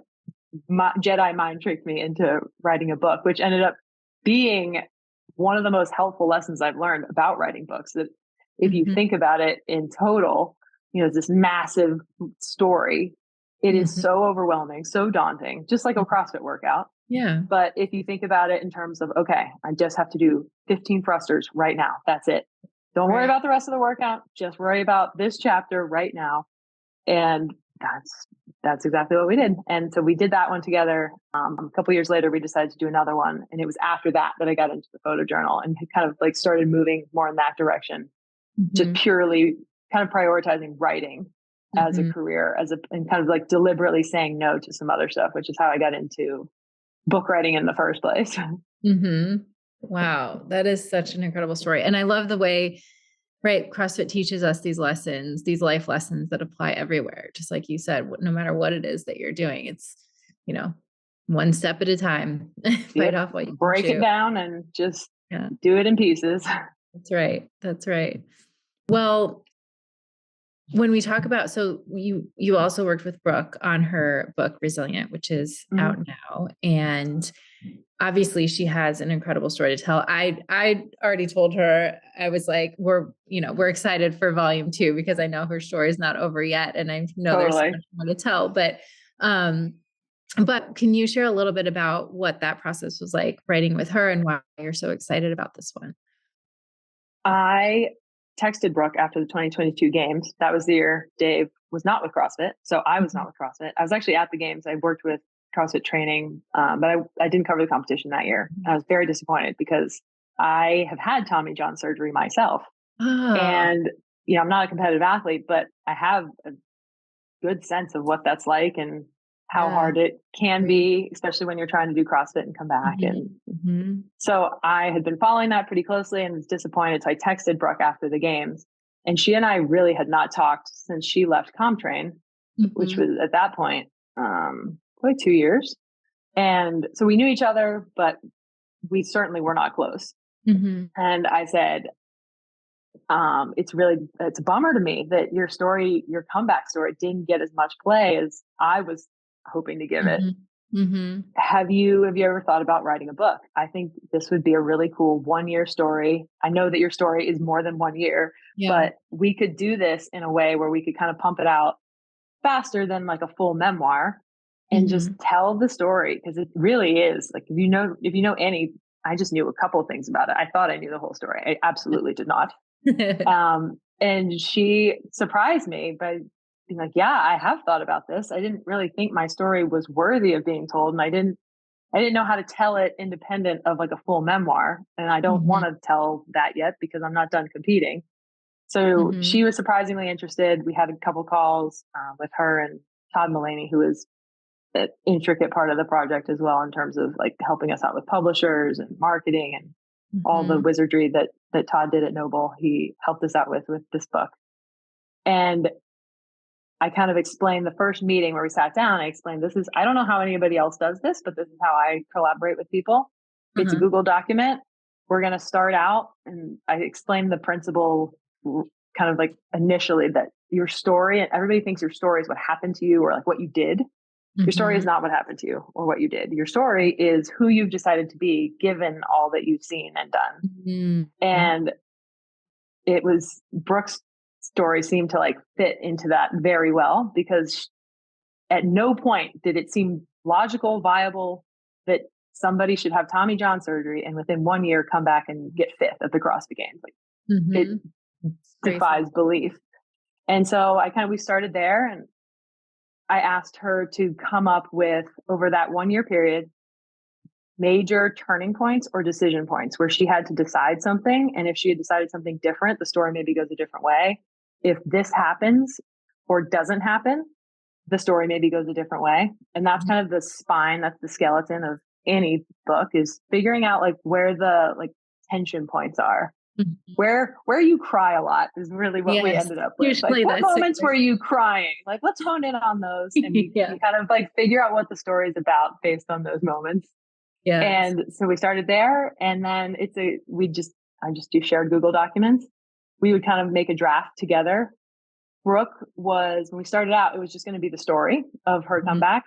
Jedi mind tricked me into writing a book, which ended up being one of the most helpful lessons I've learned about writing books. That if you think about it in total, it's this massive story. It is so overwhelming, so daunting, just like a CrossFit workout. Yeah. But if you think about it in terms of, okay, I just have to do 15 thrusters right now. That's it. Don't worry about the rest of the workout. Just worry about this chapter right now. And that's exactly what we did. And so we did that one together. A couple of years later, we decided to do another one. And it was after that I got into the photojournal and kind of like started moving more in that direction. Just purely kind of prioritizing writing as a career, and kind of like deliberately saying no to some other stuff, which is how I got into book writing in the first place. Wow. That is such an incredible story. And I love the way, right, CrossFit teaches us these lessons, these life lessons that apply everywhere. Just like you said, no matter what it is that you're doing, it's, one step at a time, bite off what you break it down and just do it in pieces. That's right. That's right. Well, when we talk about, so you also worked with Brooke on her book, Resilient, which is out now. And obviously she has an incredible story to tell. I already told her, I was like, we're excited for volume 2 because I know her story is not over yet. And I know there's so much more to tell, but can you share a little bit about what that process was like writing with her and why you're so excited about this one? I texted Brooke after the 2022 games. That was the year Dave was not with CrossFit. So I was not with CrossFit. I was actually at the games. I worked with CrossFit training, but I didn't cover the competition that year. I was very disappointed because I have had Tommy John surgery myself. And, I'm not a competitive athlete, but I have a good sense of what that's like and how hard it can be, especially when you're trying to do CrossFit and come back. And so I had been following that pretty closely and was disappointed. So I texted Brooke after the games, and she and I really had not talked since she left ComTrain, which was at that point, probably 2 years. And so we knew each other, but we certainly were not close. And I said, it's a bummer to me that your story, your comeback story, didn't get as much play as I was hoping to give it. Have you ever thought about writing a book? I think this would be a really cool 1-year story. I know that your story is more than 1 year, but we could do this in a way where we could kind of pump it out faster than like a full memoir and just tell the story. Cause it really is like, if you know any, I just knew a couple of things about it. I thought I knew the whole story. I absolutely did not. And she surprised me by being like, yeah, I have thought about this. I didn't really think my story was worthy of being told. And I didn't know how to tell it independent of like a full memoir. And I don't want to tell that yet because I'm not done competing. So she was surprisingly interested. We had a couple calls with her and Todd Mulaney, who is an intricate part of the project as well, in terms of like helping us out with publishers and marketing and all the wizardry that Todd did at Noble. He helped us out with this book. And I kind of explained the first meeting where we sat down. I explained, I don't know how anybody else does this, but this is how I collaborate with people. It's a Google document. We're going to start out. And I explained the principle kind of like initially, that your story, and everybody thinks your story is what happened to you or like what you did. Your story is not what happened to you or what you did. Your story is who you've decided to be given all that you've seen and done. And it was Brooke's story seemed to like fit into that very well, because at no point did it seem logical, viable that somebody should have Tommy John surgery and within 1 year come back and get 5th at the CrossFit Games. Like it defies belief. And so we started there, and I asked her to come up with, over that 1 year period, major turning points or decision points where she had to decide something. And if she had decided something different, the story maybe goes a different way. If this happens or doesn't happen, the story maybe goes a different way. And that's kind of the spine, that's the skeleton of any book, is figuring out like where the like tension points are. Where you cry a lot is really what we ended up with. Usually like, what moments were you crying? Like, let's hone in on those. And you kind of like figure out what the story is about based on those moments. Yeah. And so we started there, and then I just do shared Google documents. We would kind of make a draft together. Brooke when we started out, it was just going to be the story of her comeback.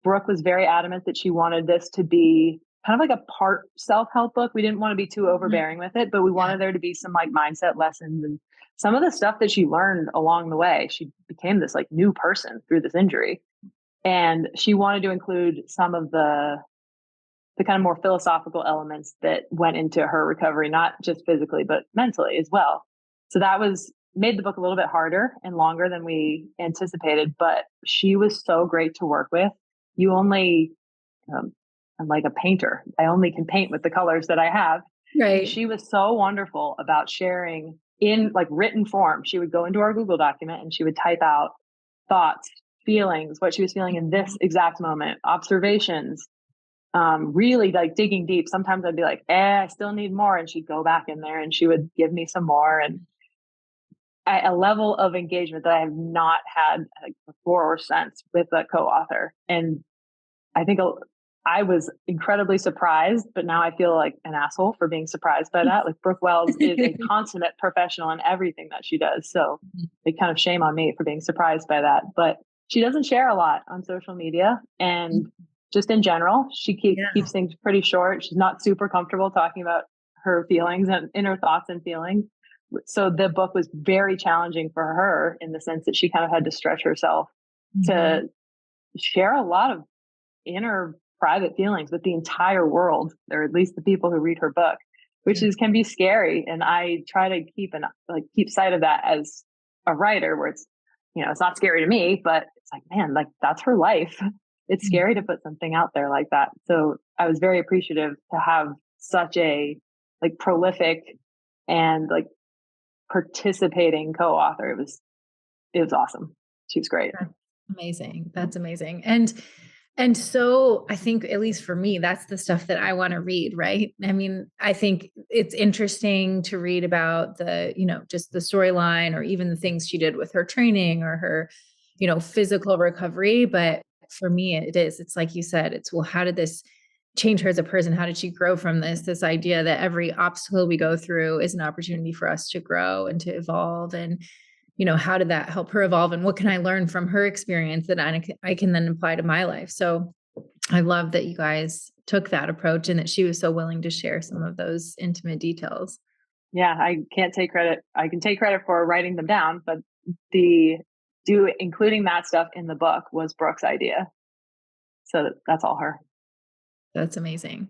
Brooke was very adamant that she wanted this to be kind of like a part self-help book. We didn't want to be too overbearing with it, but we wanted there to be some like mindset lessons and some of the stuff that she learned along the way. She became this like new person through this injury. And she wanted to include some of the kind of more philosophical elements that went into her recovery, not just physically, but mentally as well. So that made the book a little bit harder and longer than we anticipated, but she was so great to work with. You only, I'm like a painter. I only can paint with the colors that I have. Right. And she was so wonderful about sharing in like written form. She would go into our Google document and she would type out thoughts, feelings, what she was feeling in this exact moment, observations, really like digging deep. Sometimes I'd be like, I still need more. And she'd go back in there and she would give me some more. And a level of engagement that I have not had like before or since with a co-author. And I think I was incredibly surprised, but now I feel like an asshole for being surprised by that. Like Brooke Wells is a consummate professional in everything that she does. So they kind of shame on me for being surprised by that. But she doesn't share a lot on social media, and just in general, she keeps things pretty short. She's not super comfortable talking about her feelings and inner thoughts and feelings. So the book was very challenging for her in the sense that she kind of had to stretch herself to share a lot of inner private feelings with the entire world, or at least the people who read her book, which can be scary. And I try to keep sight of that as a writer, where it's, it's not scary to me, but it's like, man, like that's her life. It's scary to put something out there like that. So I was very appreciative to have such a like prolific and like participating co-author. It was awesome. She was great. That's amazing. That's amazing. And so I think, at least for me, that's the stuff that I want to read, right? I mean, I think it's interesting to read about the, just the storyline, or even the things she did with her training or her, physical recovery. But for me, it's like you said, it's, well, how did this change her as a person? How did she grow from this idea that every obstacle we go through is an opportunity for us to grow and to evolve? And, how did that help her evolve? And what can I learn from her experience that I can then apply to my life? So I love that you guys took that approach and that she was so willing to share some of those intimate details. Yeah, I can't take credit. I can take credit for writing them down, but including that stuff in the book was Brooke's idea. So that's all her. That's amazing.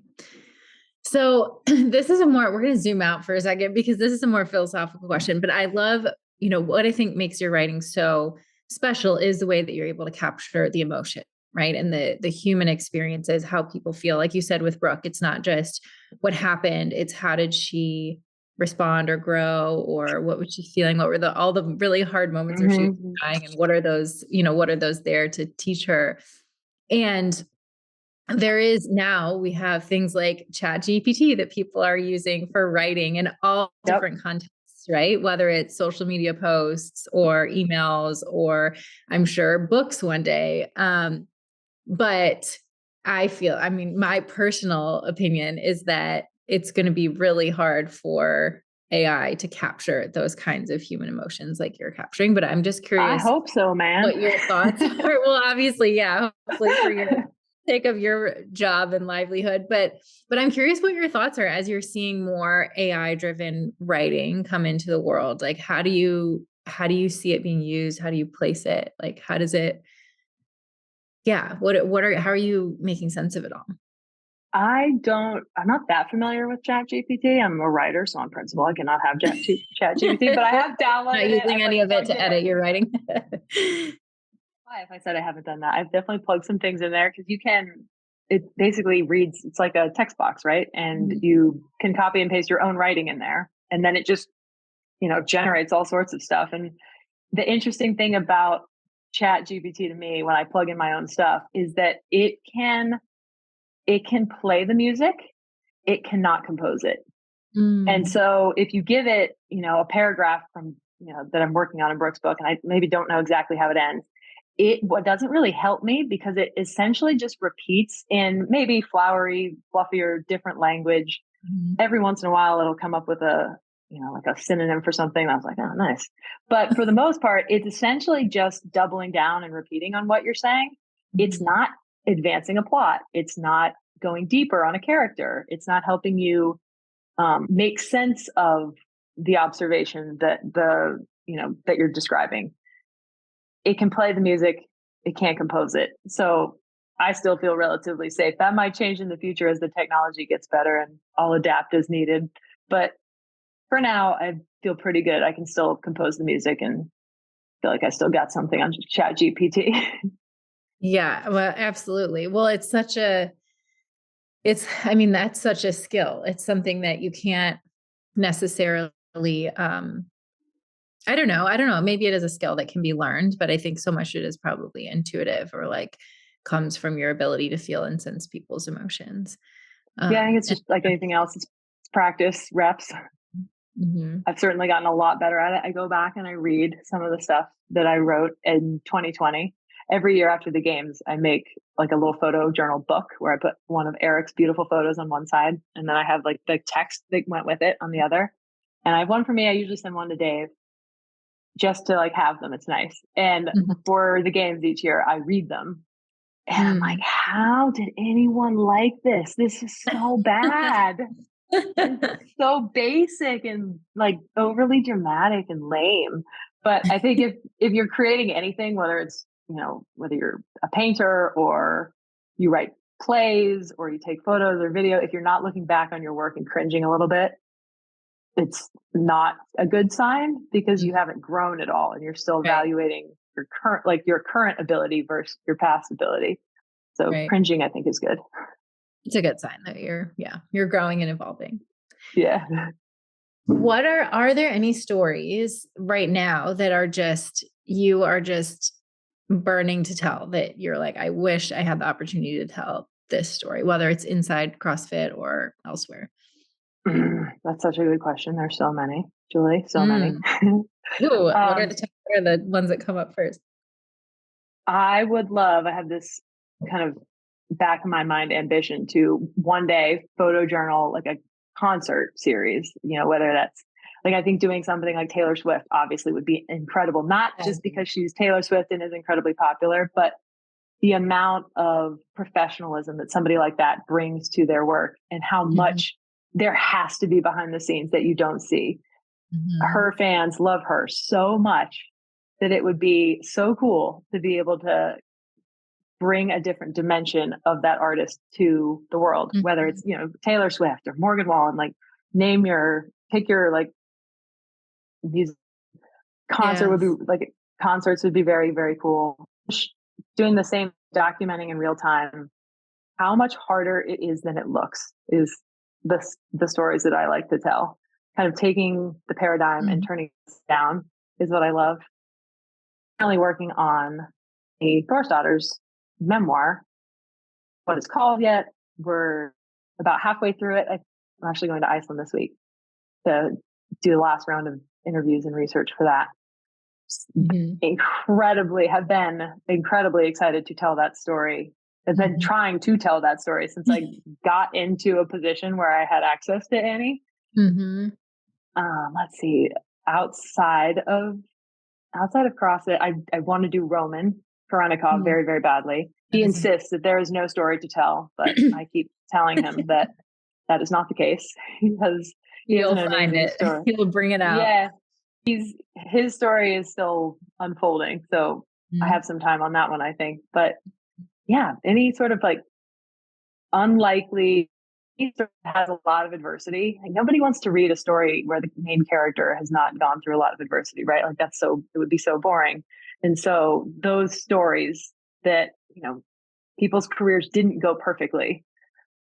So we're going to zoom out for a second, because this is a more philosophical question, but I love, what I think makes your writing so special is the way that you're able to capture the emotion, right? And the human experiences, how people feel. Like you said with Brooke, it's not just what happened, it's how did she respond or grow, or what was she feeling? What were all the really hard moments where she was dying, and what are those there to teach her? And we have things like ChatGPT that people are using for writing in all different contexts, right? Whether it's social media posts or emails, or I'm sure books one day. But my personal opinion is that it's going to be really hard for AI to capture those kinds of human emotions like you're capturing. But I'm just curious. I hope so, man. What your thoughts are. Well, obviously, yeah, hopefully for your sake of your job and livelihood. But I'm curious what your thoughts are as you're seeing more AI driven writing come into the world. Like, how do you see it being used? How do you place it? Like, how does it, how are you making sense of it all? I'm not that familiar with ChatGPT. I'm a writer, so on principle, I cannot have ChatGPT, but I have downloaded Not using any of it to edit your writing. If I said I haven't done that, I've definitely plugged some things in there because it basically reads, it's like a text box, right? And you can copy and paste your own writing in there. And then it just, generates all sorts of stuff. And the interesting thing about Chat GPT to me, when I plug in my own stuff, is that it can play the music, it cannot compose it. And so if you give it, a paragraph from, that I'm working on in Brooke's book, and I maybe don't know exactly how it ends, what doesn't really help me because it essentially just repeats in maybe flowery, fluffier, different language. Every once in a while, it'll come up with like a synonym for something. And I was like, oh, nice. But for the most part, it's essentially just doubling down and repeating on what you're saying. It's not advancing a plot. It's not going deeper on a character. It's not helping you make sense of the observation that that you're describing. It can play the music, it can't compose it. So I still feel relatively safe. That might change in the future as the technology gets better and I'll adapt as needed. But for now, I feel pretty good. I can still compose the music and feel like I still got something on Chat GPT. Yeah, well, absolutely. Well, that's such a skill. It's something that you can't necessarily, I don't know. Maybe it is a skill that can be learned, but I think so much it is probably intuitive or like comes from your ability to feel and sense people's emotions. Yeah, I think it's just like anything else. It's practice, reps. I've certainly gotten a lot better at it. I go back and I read some of the stuff that I wrote in 2020. Every year after the games, I make like a little photo journal book where I put one of Eric's beautiful photos on one side, and then I have like the text that went with it on the other. And I have one for me. I usually send one to Dave just to like have them. It's nice. And for the games each year, I read them. And I'm like, how did anyone like this? This is so bad. It's so basic and like overly dramatic and lame. But I think if you're creating anything, whether it's, whether you're a painter or you write plays or you take photos or video, if you're not looking back on your work and cringing a little bit, it's not a good sign because you haven't grown at all and you're still evaluating your current ability versus your past ability. So cringing, I think, is good. It's a good sign that you're growing and evolving. Yeah. Are there any stories right now that you are just burning to tell, that you're like, I wish I had the opportunity to tell this story, whether it's inside CrossFit or elsewhere? That's such a good question. There's so many, Julie, so many. Ooh, what are the ones that come up first? I have this kind of back of my mind ambition to one day photo journal like a concert series, whether that's like, I think doing something like Taylor Swift obviously would be incredible, not just because she's Taylor Swift and is incredibly popular, but the amount of professionalism that somebody like that brings to their work and how much there has to be behind the scenes that you don't see. Her fans love her so much that it would be so cool to be able to bring a different dimension of that artist to the world, whether it's, Taylor Swift or Morgan Wallen, like pick your like these concerts would be very, very cool. Doing the same documenting in real time, how much harder it is than it looks is the stories that I like to tell. Kind of taking the paradigm and turning it down is what I love. Currently working on a Thorsdotter's memoir. What it's called yet? We're about halfway through it. I'm actually going to Iceland this week to do the last round of interviews and research for that. Have been incredibly excited to tell that story. I've been trying to tell that story since I got into a position where I had access to Annie. Let's see, outside of CrossFit, I want to do Roman Koronikov very, very badly. He insists that there is no story to tell, but I keep telling him that is not the case because he'll find it. Story. He'll bring it out. Yeah, his story is still unfolding, so I have some time on that one, I think. But yeah, any sort of like unlikely has a lot of adversity. Like, nobody wants to read a story where the main character has not gone through a lot of adversity, right? Like it would be so boring. And so those stories that, people's careers didn't go perfectly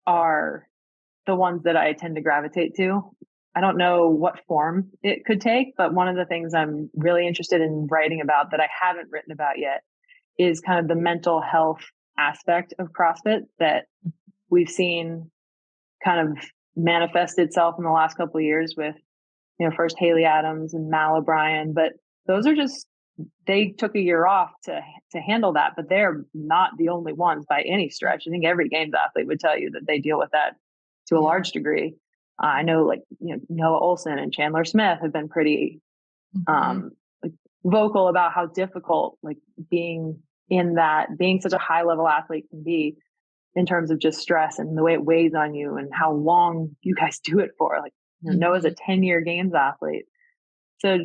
are the ones that I tend to gravitate to. I don't know what form it could take, but one of the things I'm really interested in writing about that I haven't written about yet is kind of the mental health aspect of CrossFit that we've seen kind of manifest itself in the last couple of years with, first Haley Adams and Mal O'Brien, but those are just, they took a year off to handle that, but they're not the only ones by any stretch. I think every games athlete would tell you that they deal with that to a large degree. I know, like, Noah Olson and Chandler Smith have been pretty like vocal about how difficult, like, being such a high level athlete can be in terms of just stress and the way it weighs on you and how long you guys do it for. Like, Noah's a 10-year games athlete. So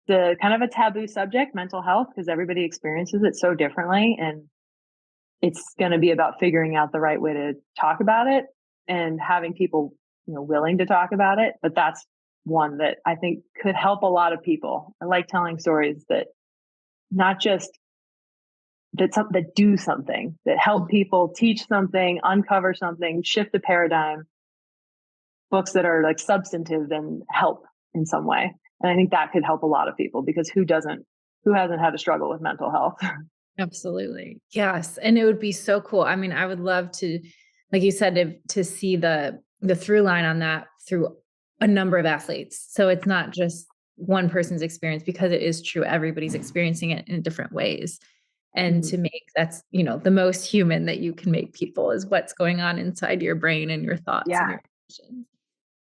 the kind of a taboo subject, mental health, because everybody experiences it so differently. And it's going to be about figuring out the right way to talk about it and having people, willing to talk about it. But that's one that I think could help a lot of people. I like telling stories that not just that do something, that help people, teach something, uncover something, shift a paradigm. Books that are like substantive and help in some way. And I think that could help a lot of people, because who hasn't had a struggle with mental health? Absolutely. Yes. And it would be so cool. I mean, I would love to, like you said, to see the through line on that through a number of athletes. So it's not just one person's experience, because it is true. Everybody's experiencing it in different ways. And to make that's, the most human that you can make people is what's going on inside your brain and your thoughts and your emotions.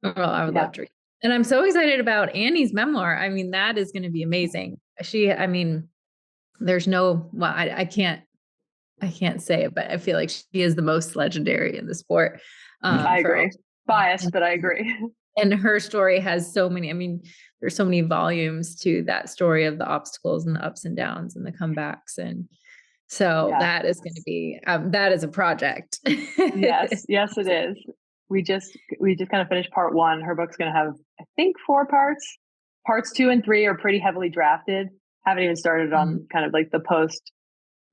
Oh, I would love to read. And I'm so excited about Annie's memoir. I mean, that is going to be amazing. There's no, well, I can't say it, but I feel like she is the most legendary in the sport. I agree. Biased, but I agree. And her story has so many, there's so many volumes to that story of the obstacles and the ups and downs and the comebacks. And so that is going to be, that is a project. Yes, it is. We just kind of finished part 1. Her book's going to have, I think, 4 parts. Parts 2 and 3 are pretty heavily drafted. Haven't even started on kind of like the post,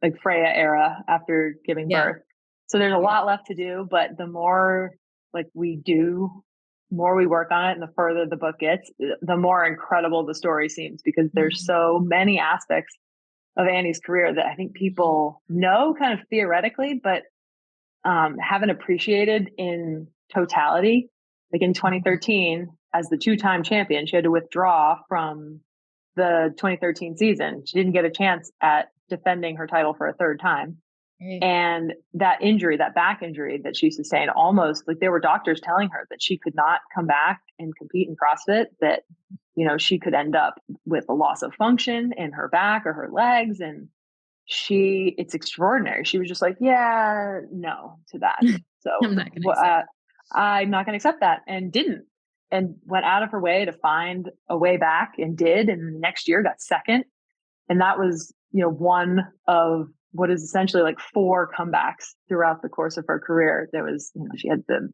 like, Freya era after giving birth. So there's a lot left to do, but the more like we do, more we work on it, and the further the book gets, the more incredible the story seems, because there's so many aspects of Annie's career that I think people know kind of theoretically, but haven't appreciated in totality. Like in 2013, as the 2-time champion, she had to withdraw from the 2013 season. She didn't get a chance at defending her title for a 3rd time. And that injury, that back injury that she sustained, almost like there were doctors telling her that she could not come back and compete in CrossFit, that, she could end up with a loss of function in her back or her legs. And it's extraordinary. She was just like, yeah, no to that. So I'm not going to accept that, and didn't, and went out of her way to find a way back, and did. And the next year got 2nd. And that was, one of what is essentially like 4 comebacks throughout the course of her career. There was, she had the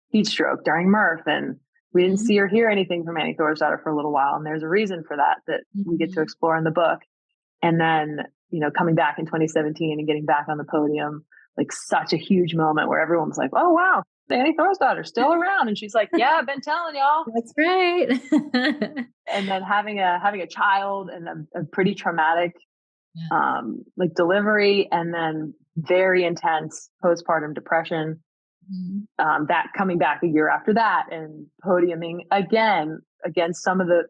heat stroke during Murph, and we didn't see or hear anything from Annie Thorisdottir for a little while. And there's a reason for that we get to explore in the book. And then, coming back in 2017 and getting back on the podium, like such a huge moment where everyone was like, oh, wow, Annie Thorisdottir still around. And she's like, yeah, I've been telling y'all. That's right. And then having a child, and a pretty traumatic like delivery, and then very intense postpartum depression. That coming back a year after that, and podiuming again against some of the,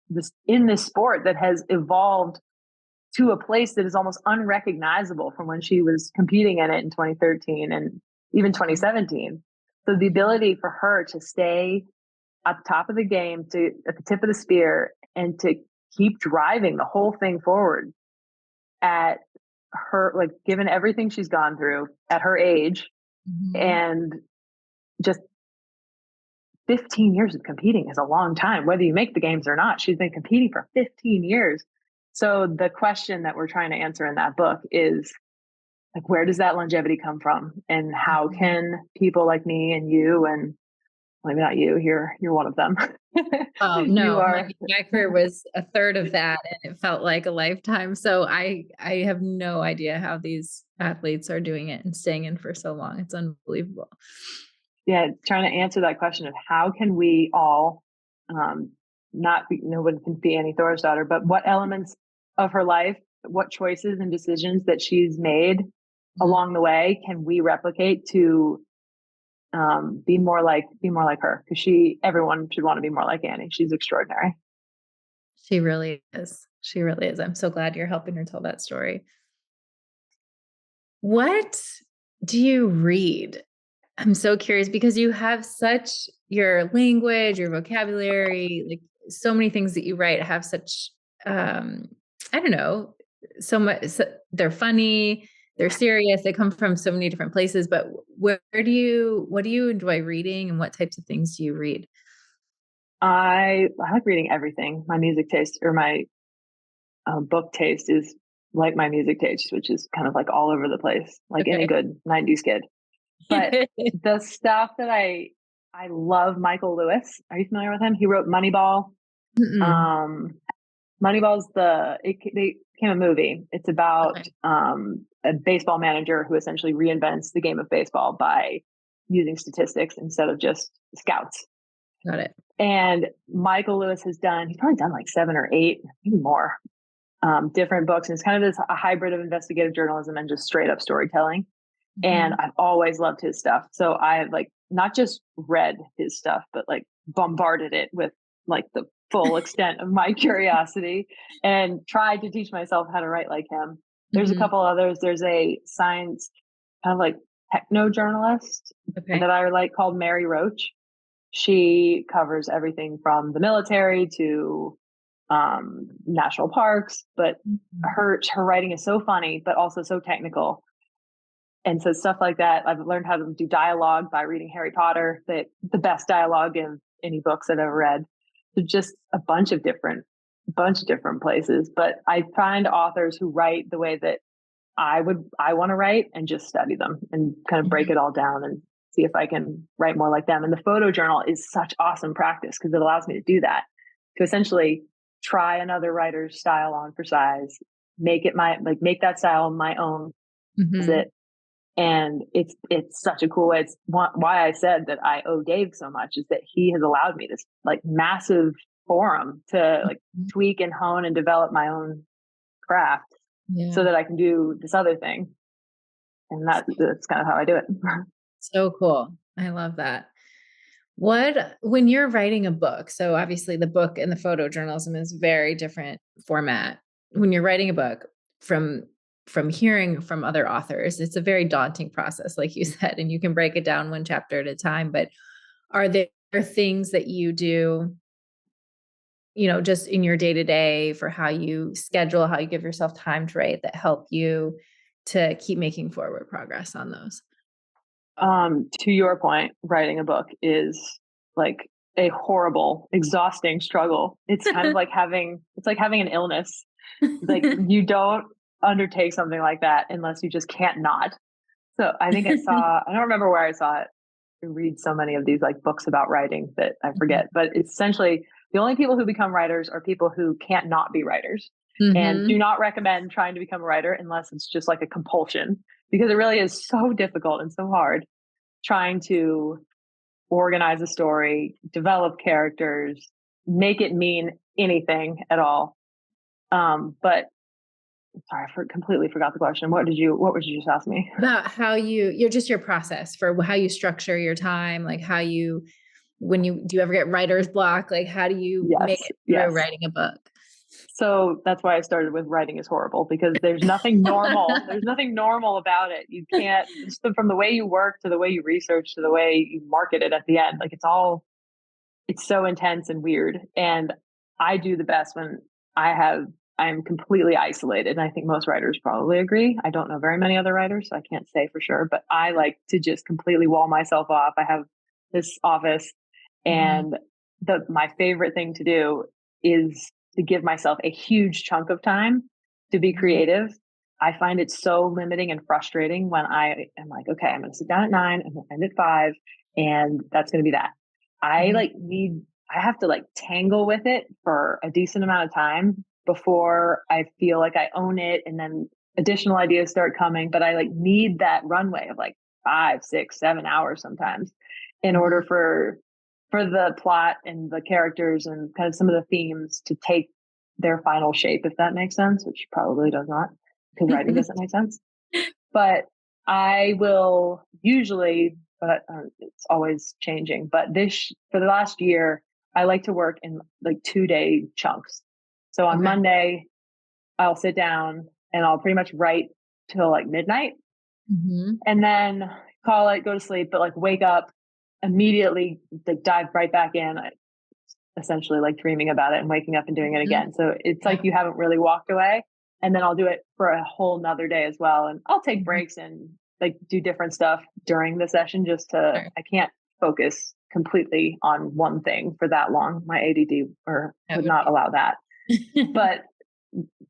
this in this sport that has evolved to a place that is almost unrecognizable from when she was competing in it in 2013 and even 2017. So the ability for her to stay at the top of the game, at the tip of the spear, and to keep driving the whole thing forward at her, like, given everything she's gone through at her age, and just 15 years of competing is a long time, whether you make the games or not. She's been competing for 15 years. So the question that we're trying to answer in that book is, like, where does that longevity come from? And how can people like me and you and maybe not you, you're one of them. Oh You no, are. my career was a third of that and it felt like a lifetime. So I have no idea how these athletes are doing it and staying in for so long. It's unbelievable. Yeah, trying to answer that question of how can we all, not be, nobody can be Annie Thor's daughter, but what elements of her life, what choices and decisions that she's made along the way can we replicate to be more like her? Because everyone should want to be more like Annie. She's extraordinary. She really is. She really is. I'm so glad you're helping her tell that story. What do you read? I'm so curious because you have such your language, your vocabulary, like so many things that you write have such I don't know, so much they're funny, they're serious, they come from so many different places, but what do you enjoy reading and what types of things do you read? I like reading everything. My music taste or my book taste is like my music taste, which is kind of like all over the place, like any good 90s kid. But the stuff that I love Michael Lewis. Are you familiar with him? He wrote Moneyball. Moneyball's it became a movie. It's about a baseball manager who essentially reinvents the game of baseball by using statistics instead of just scouts. Got it. And Michael Lewis he's probably done like 7 or 8, maybe more, different books. And it's kind of a hybrid of investigative journalism and just straight up storytelling. And I've always loved his stuff. So I've like not just read his stuff, but like bombarded it with like the full extent of my curiosity and tried to teach myself how to write like him. There's a couple others. There's a science kind of like techno journalist that I like called Mary Roach. She covers everything from the military to national parks, but her writing is so funny, but also so technical. And so stuff like that, I've learned how to do dialogue by reading Harry Potter, the best dialogue in any books I've ever read. So just a bunch of different places. But I find authors who write the way that I want to write and just study them and kind of break it all down and see if I can write more like them. And the photo journal is such awesome practice because it allows me to do that, to essentially try another writer's style on for size, make that style my own. Is it? And it's such a cool way. It's why I said that I owe Dave so much, is that he has allowed me this like massive forum to like tweak and hone and develop my own craft so that I can do this other thing. And that's kind of how I do it. So cool. I love that. When you're writing a book, so obviously the book and the photojournalism is very different format. When you're writing a book, from hearing from other authors, it's a very daunting process, like you said, and you can break it down one chapter at a time. But are there things that you do, just in your day-to-day for how you schedule, how you give yourself time to write that help you to keep making forward progress on those? To your point, writing a book is like a horrible, exhausting struggle. It's kind of like having an illness. Like you don't undertake something like that unless you just can't not. So I think I don't remember where I saw it. I read so many of these like books about writing that I forget, but it's essentially the only people who become writers are people who can't not be writers, and do not recommend trying to become a writer unless it's just like a compulsion, because it really is so difficult and so hard trying to organize a story, develop characters, make it mean anything at all. But sorry, I completely forgot the question. What would you just ask me? About how your process for how you structure your time, like how do you ever get writer's block? Like how do you make it through writing a book? So that's why I started with writing is horrible, because there's nothing normal. There's nothing normal about it. You can't, just from the way you work to the way you research to the way you market it at the end. Like it's so intense and weird. And I do the best when I'm completely isolated. And I think most writers probably agree. I don't know very many other writers, so I can't say for sure, but I like to just completely wall myself off. I have this office, and my favorite thing to do is to give myself a huge chunk of time to be creative. I find it so limiting and frustrating when I am like, okay, I'm going to sit down at 9 and we'll end at 5, and that's going to be that. I have to like tangle with it for a decent amount of time before I feel like I own it. And then additional ideas start coming, but I like need that runway of like 5, 6, 7 hours sometimes in order for the plot and the characters and kind of some of the themes to take their final shape, if that makes sense, which probably does not, because writing doesn't make sense. But I will usually, but it's always changing. But for the last year, I like to work in like 2-day chunks. So on Monday, I'll sit down and I'll pretty much write till like midnight, and then call it, go to sleep, but like wake up immediately, like dive right back in, essentially like dreaming about it and waking up and doing it again. So it's like you haven't really walked away. And then I'll do it for a whole nother day as well. And I'll take breaks and like do different stuff during the session I can't focus completely on one thing for that long. My ADD would not allow that. But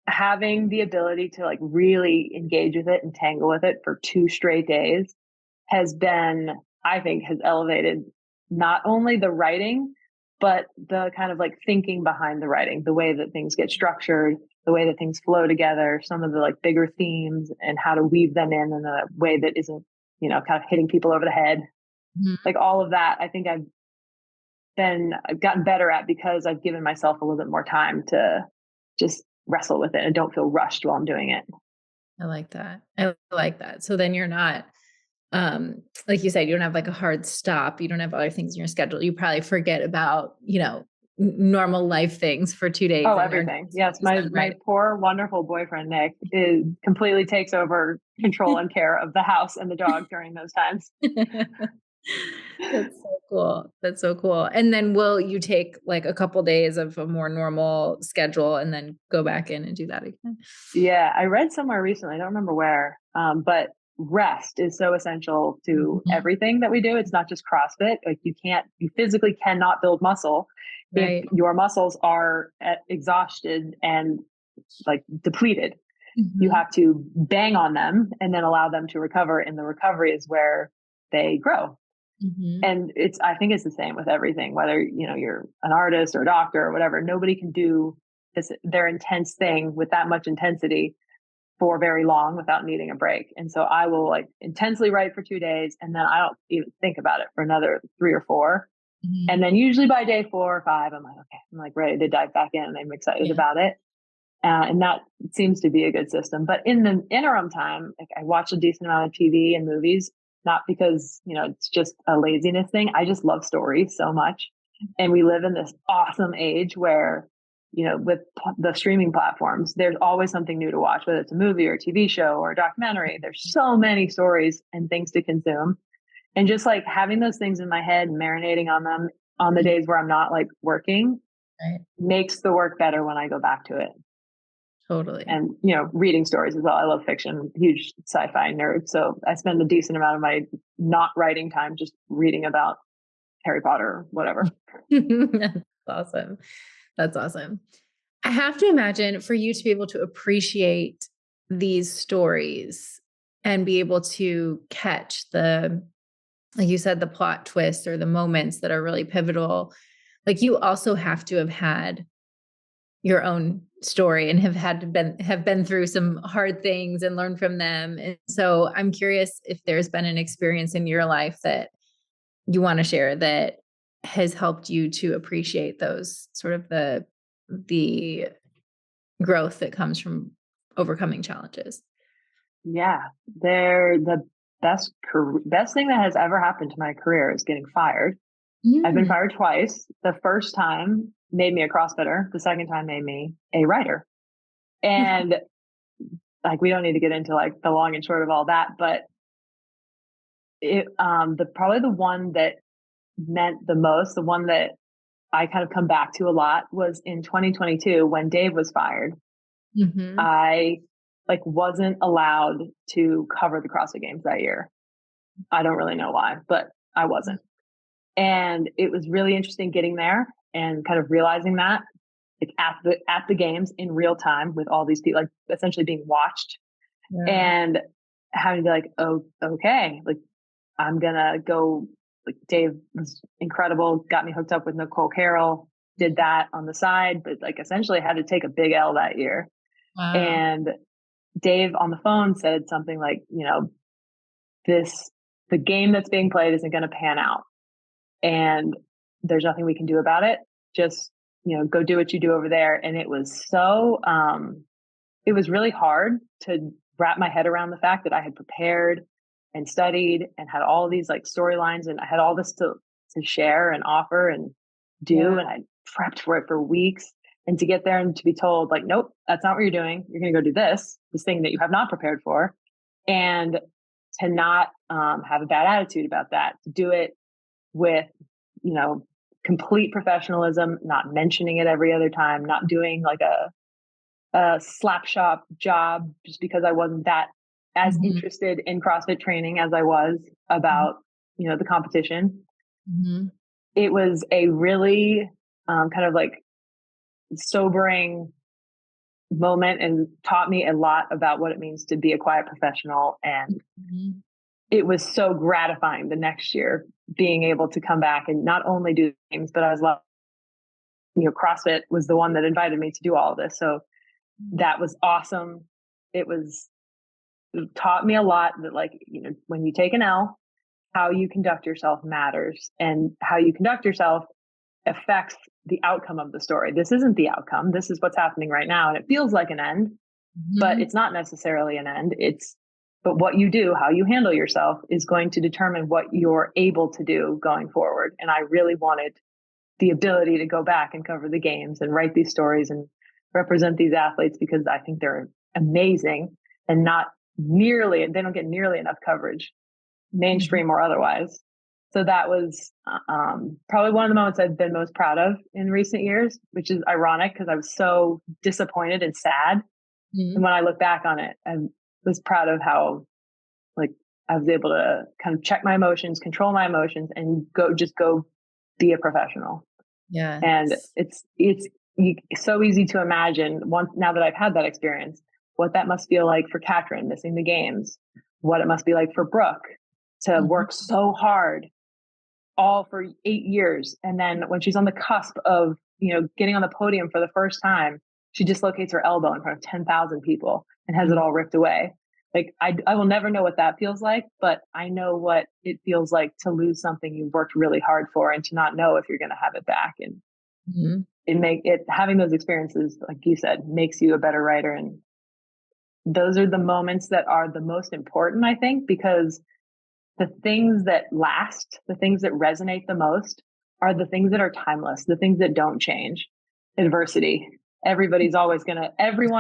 having the ability to like really engage with it and tangle with it for 2 straight days has elevated not only the writing, but the kind of like thinking behind the writing, the way that things get structured, the way that things flow together, some of the like bigger themes and how to weave them in a way that isn't, kind of hitting people over the head. Like all of that, I think I've gotten better at because I've given myself a little bit more time to just wrestle with it and don't feel rushed while I'm doing it. I like that. I like that. So then you're not, like you said, you don't have like a hard stop. You don't have other things in your schedule. You probably forget about, normal life things for 2 days. Oh, everything. Yes. My poor, wonderful boyfriend, Nick, completely takes over control and care of the house and the dog during those times. That's so cool. That's so cool. And then will you take like a couple days of a more normal schedule and then go back in and do that again? Yeah. I read somewhere recently, I don't remember where, but rest is so essential to everything that we do. It's not just CrossFit. Like you physically cannot build muscle if your muscles are exhausted and like depleted. You have to bang on them and then allow them to recover. And the recovery is where they grow. And I think it's the same with everything, whether, you're an artist or a doctor or whatever, nobody can do their intense thing with that much intensity for very long without needing a break. And so I will like intensely write for 2 days and then I don't even think about it for another 3 or 4. And then usually by day 4 or 5, I'm like, okay, I'm like ready to dive back in and I'm excited about it. And that seems to be a good system. But in the interim time, like I watch a decent amount of TV and movies, not because, it's just a laziness thing. I just love stories so much. And we live in this awesome age where, with the streaming platforms, there's always something new to watch, whether it's a movie or a TV show or a documentary. There's so many stories and things to consume. And just like having those things in my head and marinating on them on the days where I'm not like working makes the work better when I go back to it. Totally. And, reading stories as well. I love fiction, huge sci-fi nerd. So I spend a decent amount of my not writing time just reading about Harry Potter or whatever. That's awesome. That's awesome. I have to imagine for you to be able to appreciate these stories and be able to catch like you said, the plot twists or the moments that are really pivotal. Like you also have to have had your own story and have been through some hard things and learned from them. And so I'm curious if there's been an experience in your life that you want to share that has helped you to appreciate those sort of the growth that comes from overcoming challenges. Yeah. They're the best thing that has ever happened to my career is getting fired. I've been fired twice. The first time made me a CrossFitter. The second time made me a writer. And like, we don't need to get into like the long and short of all that, but probably the one that meant the most, the one that I kind of come back to a lot was in 2022 when Dave was fired. I like wasn't allowed to cover the CrossFit Games that year. I don't really know why, but I wasn't. And it was really interesting getting there and kind of realizing that like at the games in real time with all these people, like essentially being watched and having to be like, oh, okay, like I'm gonna go like Dave was incredible, got me hooked up with Nicole Carroll, did that on the side, but like essentially had to take a big L that year. Wow. And Dave on the phone said something like, the game that's being played isn't going to pan out, and there's nothing we can do about it. Just, go do what you do over there. And it was it was really hard to wrap my head around the fact that I had prepared and studied and had all these like storylines, and I had all this to share and offer and do. Yeah. And I prepped for it for weeks. And to get there and to be told like, nope, that's not what you're doing. You're going to go do this thing that you have not prepared for. And to not have a bad attitude about that, to do it with, complete professionalism, not mentioning it every other time, not doing like a slap shop job just because I wasn't that as interested in CrossFit training as I was about, the competition. It was a really kind of like sobering moment and taught me a lot about what it means to be a quiet professional. And it was so gratifying the next year being able to come back and not only do things, but I was like, CrossFit was the one that invited me to do all of this. So that was awesome. It taught me a lot that like, when you take an L, how you conduct yourself matters, and how you conduct yourself affects the outcome of the story. This isn't the outcome. This is what's happening right now. And it feels like an end, but it's not necessarily an end. But what you do, how you handle yourself is going to determine what you're able to do going forward. And I really wanted the ability to go back and cover the games and write these stories and represent these athletes, because I think they're amazing and they don't get nearly enough coverage, mainstream or otherwise. So that was probably one of the moments I've been most proud of in recent years, which is ironic because I was so disappointed and sad. And when I look back on it, I was proud of how like I was able to kind of check my emotions, control my emotions, and go be a professional. Yeah. And it's so easy to imagine now that I've had that experience, what that must feel like for Katrin missing the games, what it must be like for Brooke to work so hard all for 8 years. And then when she's on the cusp of, getting on the podium for the first time, she dislocates her elbow in front of 10,000 people and has it all ripped away. Like I will never know what that feels like, but I know what it feels like to lose something you've worked really hard for and to not know if you're going to have it back. And having those experiences, like you said, makes you a better writer. And those are the moments that are the most important, I think, because the things that last, the things that resonate the most are the things that are timeless, the things that don't change. Adversity. Everyone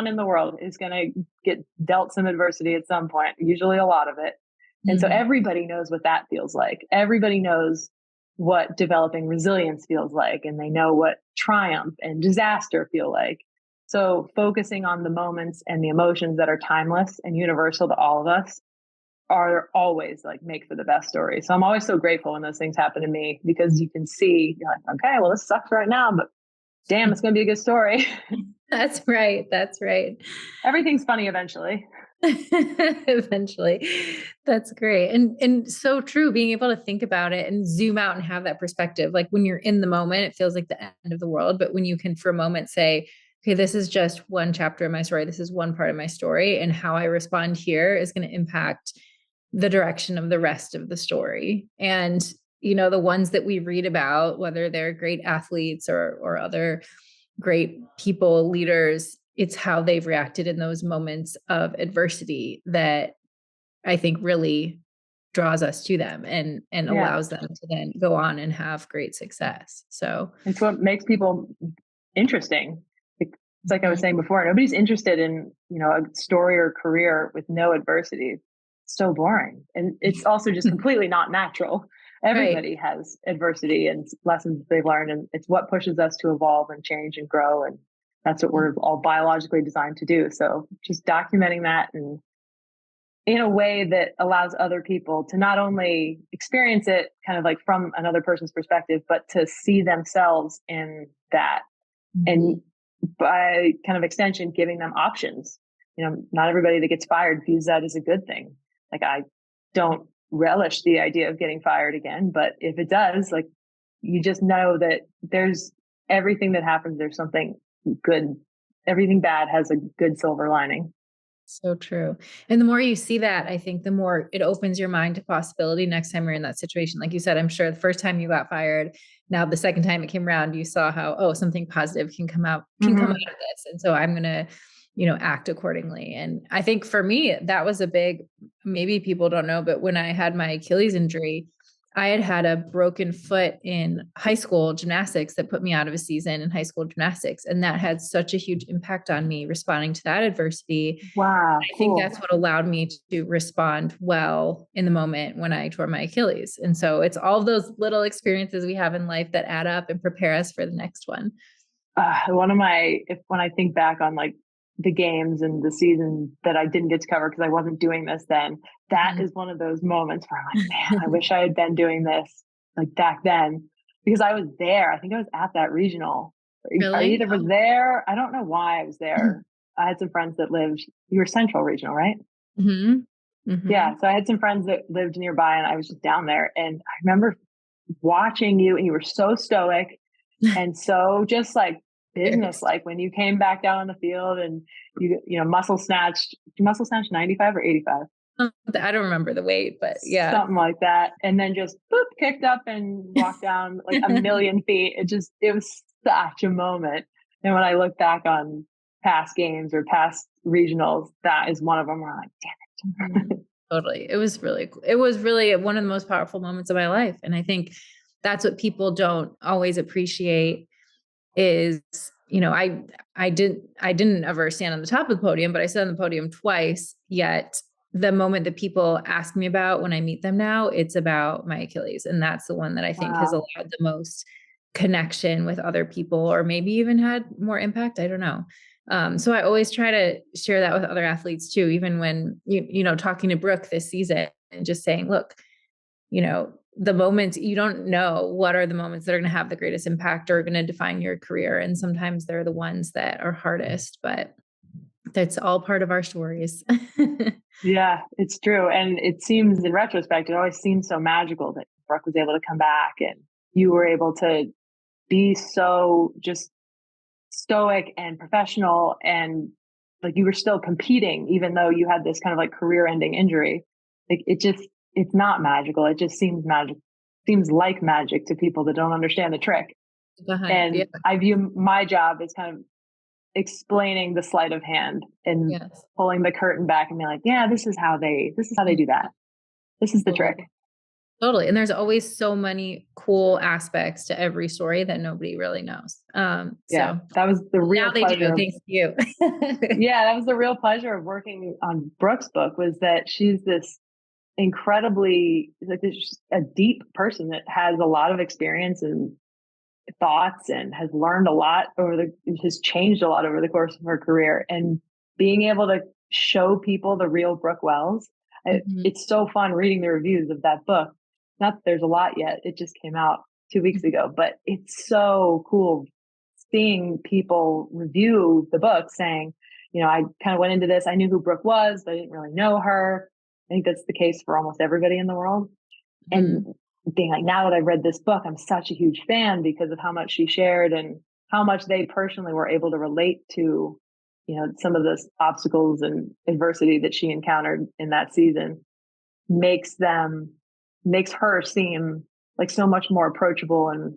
in the world is going to get dealt some adversity at some point, usually a lot of it. And so everybody knows what that feels like. Everybody knows what developing resilience feels like, and they know what triumph and disaster feel like. So focusing on the moments and the emotions that are timeless and universal to all of us are always like make for the best story. So I'm always so grateful when those things happen to me, because you can see, you're like, okay, well, this sucks right now, but damn, it's going to be a good story. That's right. That's right. Everything's funny eventually. Eventually. That's great. And so true, being able to think about it and zoom out and have that perspective. Like when you're in the moment, it feels like the end of the world. But when you can for a moment say, okay, this is just one chapter of my story. This is one part of my story. And how I respond here is going to impact the direction of the rest of the story. And, the ones that we read about, whether they're great athletes or other great people, leaders, it's how they've reacted in those moments of adversity that I think really draws us to them and allows them to then go on and have great success. So it's what makes people interesting. It's like I was saying before, nobody's interested in, a story or career with no adversity. It's so boring. And it's also just completely not natural. Everybody has adversity and lessons they've learned, and it's what pushes us to evolve and change and grow. And that's what we're all biologically designed to do. So just documenting that and in a way that allows other people to not only experience it kind of like from another person's perspective, but to see themselves in that. And by kind of extension, giving them options. Not everybody that gets fired views that as a good thing. Like I don't relish the idea of getting fired again. But if it does, like, you just know that there's everything that happens, there's something good. Everything bad has a good silver lining. So true. And the more you see that, I think the more it opens your mind to possibility next time you're in that situation. Like you said, I'm sure the first time you got fired, now the second time it came around, you saw how, oh, something positive can come out of this. And so I'm going to, act accordingly. And I think for me, that was a big, maybe people don't know, but when I had my Achilles injury, I had a broken foot in high school gymnastics that put me out of a season in high school gymnastics. And that had such a huge impact on me responding to that adversity. Wow. I think that's what allowed me to respond well in the moment when I tore my Achilles. And so it's all those little experiences we have in life that add up and prepare us for the next one. When I think back on like the games and the season that I didn't get to cover because I wasn't doing this then, that is one of those moments where I'm like, man, I wish I had been doing this like back then, because I was there. I think I was at that regional. Really? I either was there. I don't know why I was there. I had some friends that lived, you were Central Regional, right? Yeah. So I had some friends that lived nearby and I was just down there. And I remember watching you, and you were so stoic and so just like business like when you came back down on the field and you muscle snatched 95 or 85. I don't remember the weight, but yeah, something like that, and then just boop, kicked up and walked down like a million feet. It was such a moment. And when I look back on past games or past regionals, that is one of them where I'm like, damn it. Totally. It was really one of the most powerful moments of my life. And I think that's what people don't always appreciate is, I didn't ever stand on the top of the podium, but I stood on the podium twice. Yet the moment that people ask me about when I meet them now, it's about my Achilles. And that's the one that I think has allowed the most connection with other people, or maybe even had more impact. I don't know. So I always try to share that with other athletes too, even when, talking to Brooke this season and just saying, look, the moments you don't know what are the moments that are going to have the greatest impact or going to define your career. And sometimes they're the ones that are hardest, but that's all part of our stories. Yeah, it's true. And it seems in retrospect, it always seems so magical that Brooke was able to come back and you were able to be so just stoic and professional, and like you were still competing even though you had this kind of like career ending injury. Like it's not magical. It just seems like magic to people that don't understand the trick. I view my job as kind of explaining the sleight of hand and pulling the curtain back and being like, yeah, this is how they do that. This is the trick. Totally. And there's always so many cool aspects to every story that nobody really knows. So that was the real pleasure. Thanks to you. Yeah, that was the real pleasure of working on Brooke's book, was that she's this incredibly, like, a deep person that has a lot of experience and thoughts and has learned a lot has changed a lot over the course of her career. And being able to show people the real Brooke Wells, it's so fun reading the reviews of that book. Not that there's a lot yet. It just came out 2 weeks ago, but it's so cool seeing people review the book saying, I kind of went into this, I knew who Brooke was, but I didn't really know her. I think that's the case for almost everybody in the world. And being like, now that I've read this book, I'm such a huge fan because of how much she shared and how much they personally were able to relate to, some of the obstacles and adversity that she encountered in that season makes her seem like so much more approachable and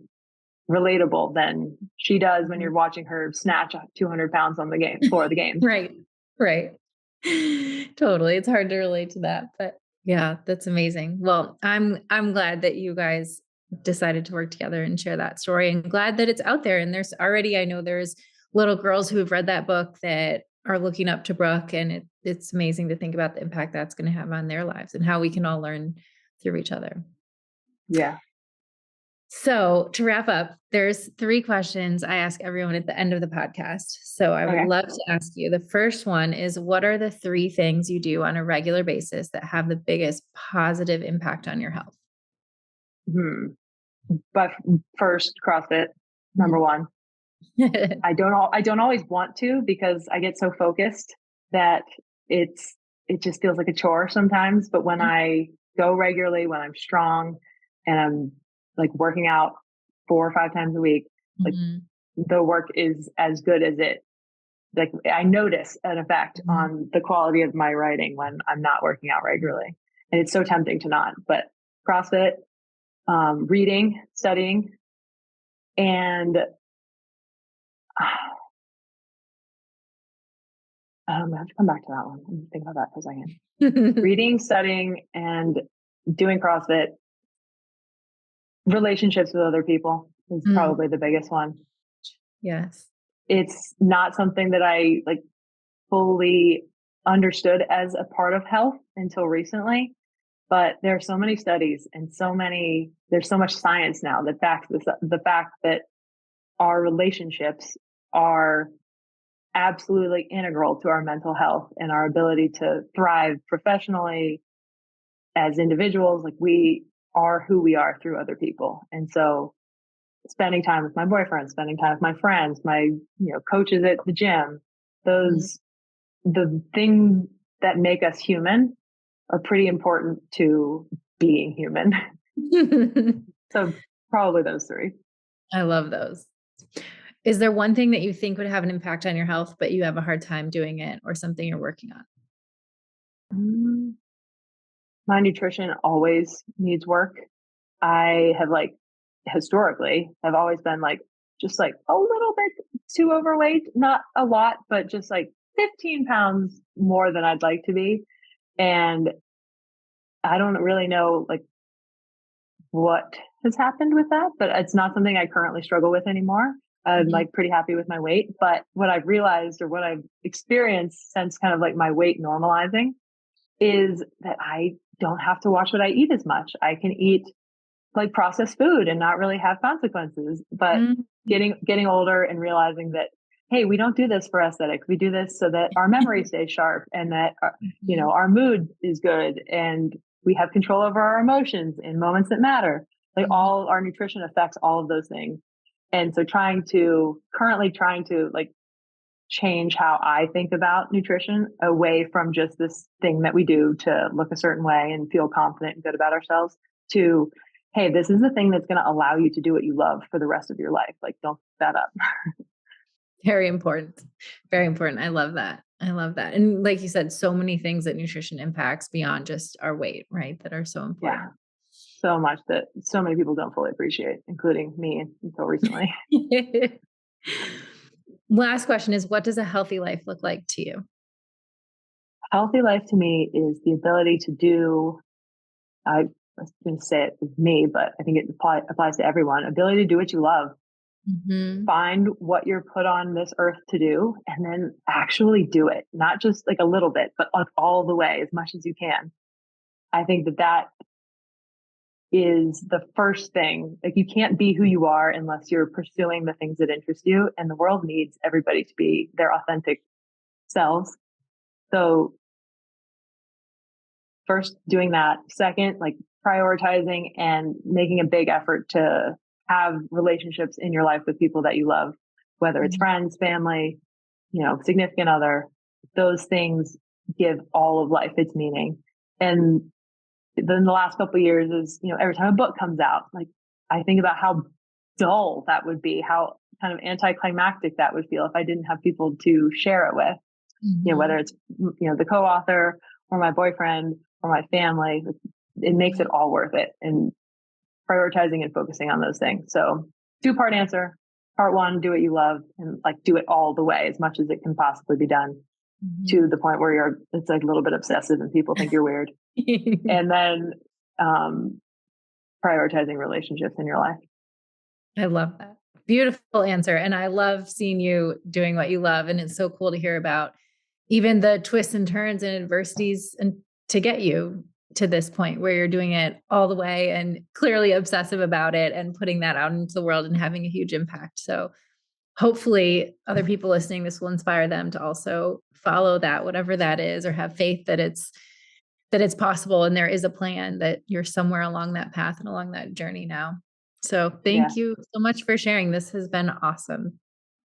relatable than she does when you're watching her snatch 200 pounds on the floor of the game. Right. Totally. It's hard to relate to that, but yeah, that's amazing. Well, I'm glad that you guys decided to work together and share that story, and glad that it's out there. And I know there's little girls who have read that book that are looking up to Brooke, and it's amazing to think about the impact that's going to have on their lives and how we can all learn through each other. Yeah. So to wrap up, there's 3 questions I ask everyone at the end of the podcast. So I would love to ask you. The first one is, what are the 3 things you do on a regular basis that have the biggest positive impact on your health? But first, CrossFit, number 1. I don't always want to, because I get so focused that it just feels like a chore sometimes. But when I go regularly when I'm strong and I'm like working out 4 or 5 times a week, like the work is as good as it. Like I notice an effect on the quality of my writing when I'm not working out regularly. And it's so tempting to not, but CrossFit, reading, studying, and I have to come back to that one. Let me think about that for a second. Reading, studying, and doing CrossFit. Relationships with other people is probably the biggest one. Yes. It's not something that I like fully understood as a part of health until recently, but there are so many studies and there's so much science now that backs this up, the fact that our relationships are absolutely integral to our mental health and our ability to thrive professionally as individuals. Like we are who we are through other people. And so spending time with my boyfriend, spending time with my friends, my, coaches at the gym, the things that make us human are pretty important to being human. So probably those three. I love those. Is there one thing that you think would have an impact on your health, but you have a hard time doing it, or something you're working on? My nutrition always needs work. I have historically have always been just a little bit too overweight, not a lot, but just 15 pounds more than I'd like to be. And I don't really know what has happened with that, but it's not something I currently struggle with anymore. I'm pretty happy with my weight, but what I've realized or what I've experienced since kind of my weight normalizing is that I don't have to watch what I eat as much. I can eat processed food and not really have consequences. But getting older and realizing that, hey, we don't do this for aesthetics. We do this so that our memory stays sharp and that our mood is good and we have control over our emotions in moments that matter. All our nutrition affects all of those things. And so currently trying to change how I think about nutrition away from just this thing that we do to look a certain way and feel confident and good about ourselves to, hey, this is the thing that's going to allow you to do what you love for the rest of your life. Don't fuck that up. Very important. Very important. I love that. I love that. And like you said, so many things that nutrition impacts beyond just our weight, right? That are so important. Yeah. So much that so many people don't fully appreciate, including me until recently. Last question is, what does a healthy life look like to you? Healthy life to me is the ability to do, I was going to say it with me, but I think it applies to everyone, ability to do what you love. Find what you're put on this earth to do and then actually do it. Not just a little bit, but all the way, as much as you can. I think that is the first thing. You can't be who you are unless you're pursuing the things that interest you. And the world needs everybody to be their authentic selves. So first, doing that. Second, prioritizing and making a big effort to have relationships in your life with people that you love, whether it's friends, family, significant other. Those things give all of life its meaning. And then the last couple of years is, every time a book comes out, I think about how dull that would be, how kind of anticlimactic that would feel if I didn't have people to share it with, whether it's, the co-author or my boyfriend or my family. It makes it all worth it, and prioritizing and focusing on those things. So 2-part answer. Part 1, do what you love and do it all the way as much as it can possibly be done to the point where it's a little bit obsessive and people think you're weird. And then prioritizing relationships in your life. I love that. Beautiful answer. And I love seeing you doing what you love. And it's so cool to hear about even the twists and turns and adversities and to get you to this point where you're doing it all the way and clearly obsessive about it and putting that out into the world and having a huge impact. So hopefully other people listening, this will inspire them to also follow that, whatever that is, or have faith that it's possible. And there is a plan, that you're somewhere along that path and along that journey now. So thank you so much for sharing. This has been awesome.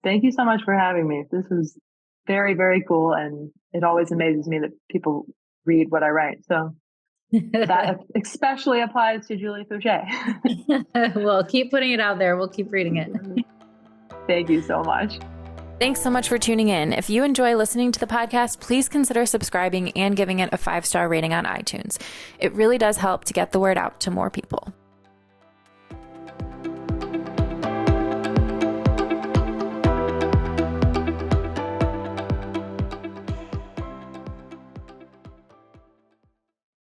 Thank you so much for having me. This was very, very cool. And it always amazes me that people read what I write. So That especially applies to Julie Fouché. Well, keep putting it out there. We'll keep reading it. Thank you so much. Thanks so much for tuning in. If you enjoy listening to the podcast, please consider subscribing and giving it a 5-star rating on iTunes. It really does help to get the word out to more people.